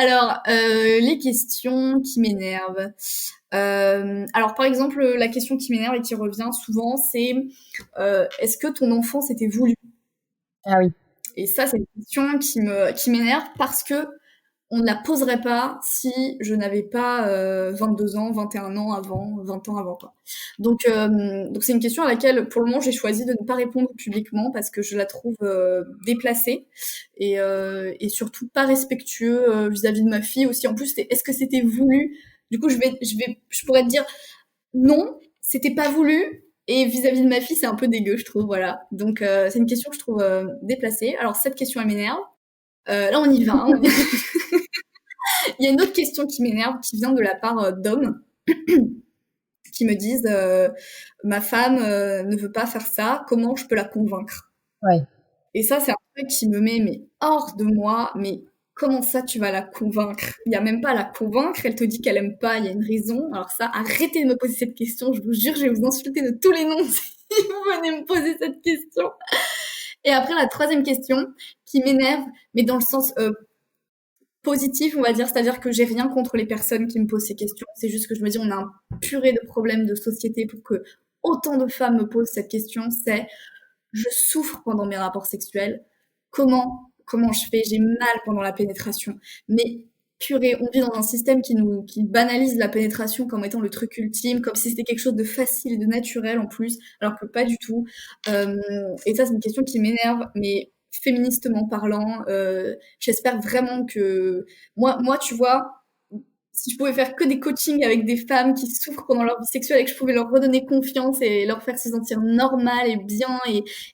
Alors, les questions qui m'énervent. Alors, par exemple, la question qui m'énerve et qui revient souvent, c'est est-ce que ton enfance était voulu ? Ah oui. Et ça, c'est une question qui m'énerve parce que on ne la poserait pas si je n'avais pas 22 ans, 21 ans avant, 20 ans avant, quoi. Donc c'est une question à laquelle, pour le moment, j'ai choisi de ne pas répondre publiquement parce que je la trouve déplacée et surtout pas respectueux vis-à-vis de ma fille aussi. En plus, est-ce que c'était voulu ? Du coup, je pourrais te dire non, c'était pas voulu. Et vis-à-vis de ma fille, c'est un peu dégueu, je trouve, voilà. Donc, c'est une question que je trouve déplacée. Alors, cette question, elle m'énerve. Là, on y va. Il y a une autre question qui m'énerve, qui vient de la part d'hommes qui me disent ma femme ne veut pas faire ça, comment je peux la convaincre ? Ouais. Et ça, c'est un truc qui me met hors de moi, mais comment ça tu vas la convaincre ? Il n'y a même pas à la convaincre, elle te dit qu'elle aime pas, il y a une raison. Alors ça, arrêtez de me poser cette question, je vous jure, je vais vous insulter de tous les noms si vous venez me poser cette question. Et après, la troisième question qui m'énerve, mais dans le sens positif, on va dire, c'est-à-dire que j'ai rien contre les personnes qui me posent ces questions. C'est juste que je me dis, on a un purée de problèmes de société pour que autant de femmes me posent cette question. C'est, je souffre pendant mes rapports sexuels. Comment je fais ? J'ai mal pendant la pénétration. Mais purée, on vit dans un système qui banalise la pénétration comme étant le truc ultime, comme si c'était quelque chose de facile et de naturel en plus, alors que pas du tout. Et ça, c'est une question qui m'énerve, mais féministement parlant, j'espère vraiment que moi, tu vois, si je pouvais faire que des coachings avec des femmes qui souffrent pendant leur vie sexuelle et que je pouvais leur redonner confiance et leur faire se sentir normales et bien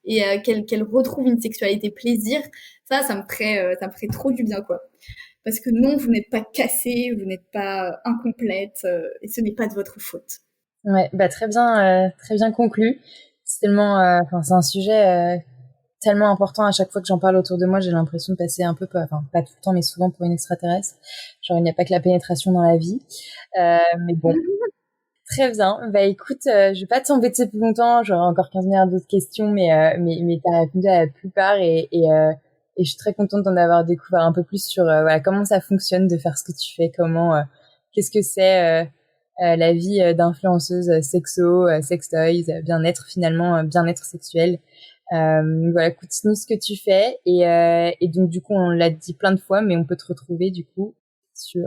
et qu'elles retrouvent une sexualité plaisir, ça me ferait trop du bien, quoi. Parce que non, vous n'êtes pas cassée, vous n'êtes pas incomplète et ce n'est pas de votre faute. Ouais, bah très bien conclu. C'est tellement, c'est un sujet tellement important. À chaque fois que j'en parle autour de moi, j'ai l'impression de passer un peu, pas tout le temps, mais souvent pour une extraterrestre. Genre, il n'y a pas que la pénétration dans la vie. Mais bon, très bien. Bah écoute, je vais pas t'embêter plus longtemps. J'aurai encore 15 milliards d'autres questions, mais t'as répondu à la plupart et je suis très contente d'en avoir découvert un peu plus sur voilà, comment ça fonctionne de faire ce que tu fais, qu'est-ce que c'est la vie d'influenceuse sexo, sex toys, bien-être finalement, bien-être sexuel. Voilà, continue ce que tu fais et donc du coup on l'a dit plein de fois, mais on peut te retrouver du coup sur...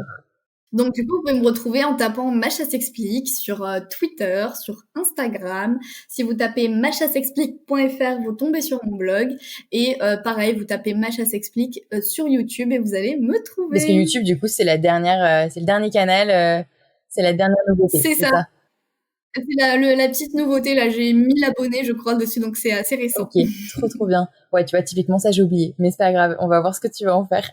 Donc du coup, vous pouvez me retrouver en tapant Macha s'explique sur Twitter, sur Instagram. Si vous tapez machasexplique.fr, vous tombez sur mon blog. Et pareil, vous tapez Macha s'explique sur YouTube et vous allez me trouver. Parce que YouTube, du coup, c'est le dernier canal, c'est la dernière nouveauté. C'est ça. C'est la petite nouveauté, là, j'ai 1000 abonnés, je crois, dessus, donc c'est assez récent. Ok, trop bien. Ouais, tu vois, typiquement, ça, j'ai oublié. Mais c'est pas grave, on va voir ce que tu vas en faire.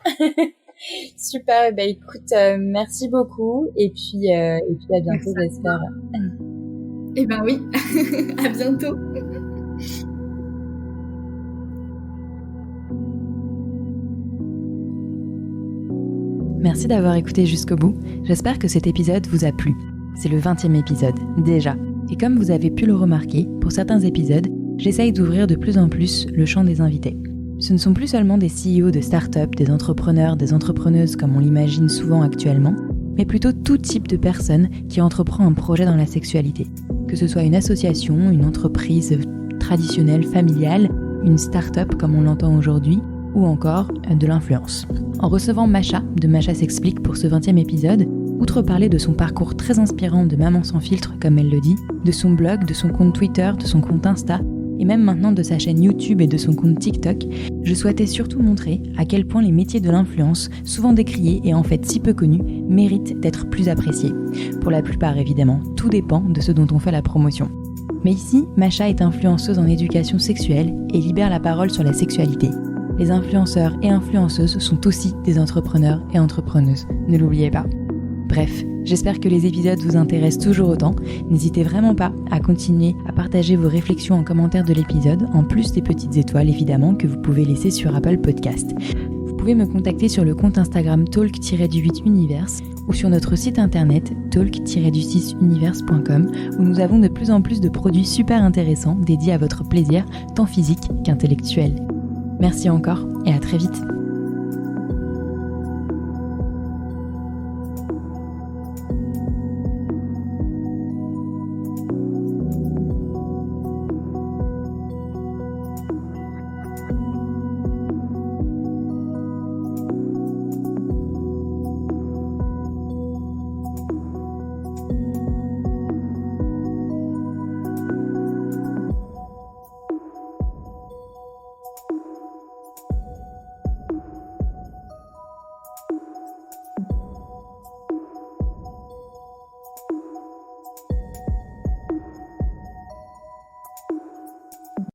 Super, bah écoute, merci beaucoup. Et puis à bientôt, j'espère. Eh ben oui, à bientôt. Merci d'avoir écouté jusqu'au bout. J'espère que cet épisode vous a plu. C'est le 20e épisode, déjà. Et comme vous avez pu le remarquer, pour certains épisodes, j'essaye d'ouvrir de plus en plus le champ des invités. Ce ne sont plus seulement des CEO de start-up, des entrepreneurs, des entrepreneuses comme on l'imagine souvent actuellement, mais plutôt tout type de personne qui entreprend un projet dans la sexualité. Que ce soit une association, une entreprise traditionnelle, familiale, une start-up comme on l'entend aujourd'hui, ou encore de l'influence. En recevant Macha, de Macha s'explique pour ce 20e épisode, outre parler de son parcours très inspirant de maman sans filtre, comme elle le dit, de son blog, de son compte Twitter, de son compte Insta, et même maintenant de sa chaîne YouTube et de son compte TikTok, je souhaitais surtout montrer à quel point les métiers de l'influence, souvent décriés et en fait si peu connus, méritent d'être plus appréciés. Pour la plupart évidemment, tout dépend de ce dont on fait la promotion. Mais ici, Macha est influenceuse en éducation sexuelle et libère la parole sur la sexualité. Les influenceurs et influenceuses sont aussi des entrepreneurs et entrepreneuses, ne l'oubliez pas. Bref, j'espère que les épisodes vous intéressent toujours autant. N'hésitez vraiment pas à continuer à partager vos réflexions en commentaire de l'épisode, en plus des petites étoiles évidemment que vous pouvez laisser sur Apple Podcast. Vous pouvez me contacter sur le compte Instagram talk-du8univers ou sur notre site internet talk-du6univers.com où nous avons de plus en plus de produits super intéressants dédiés à votre plaisir tant physique qu'intellectuel. Merci encore et à très vite.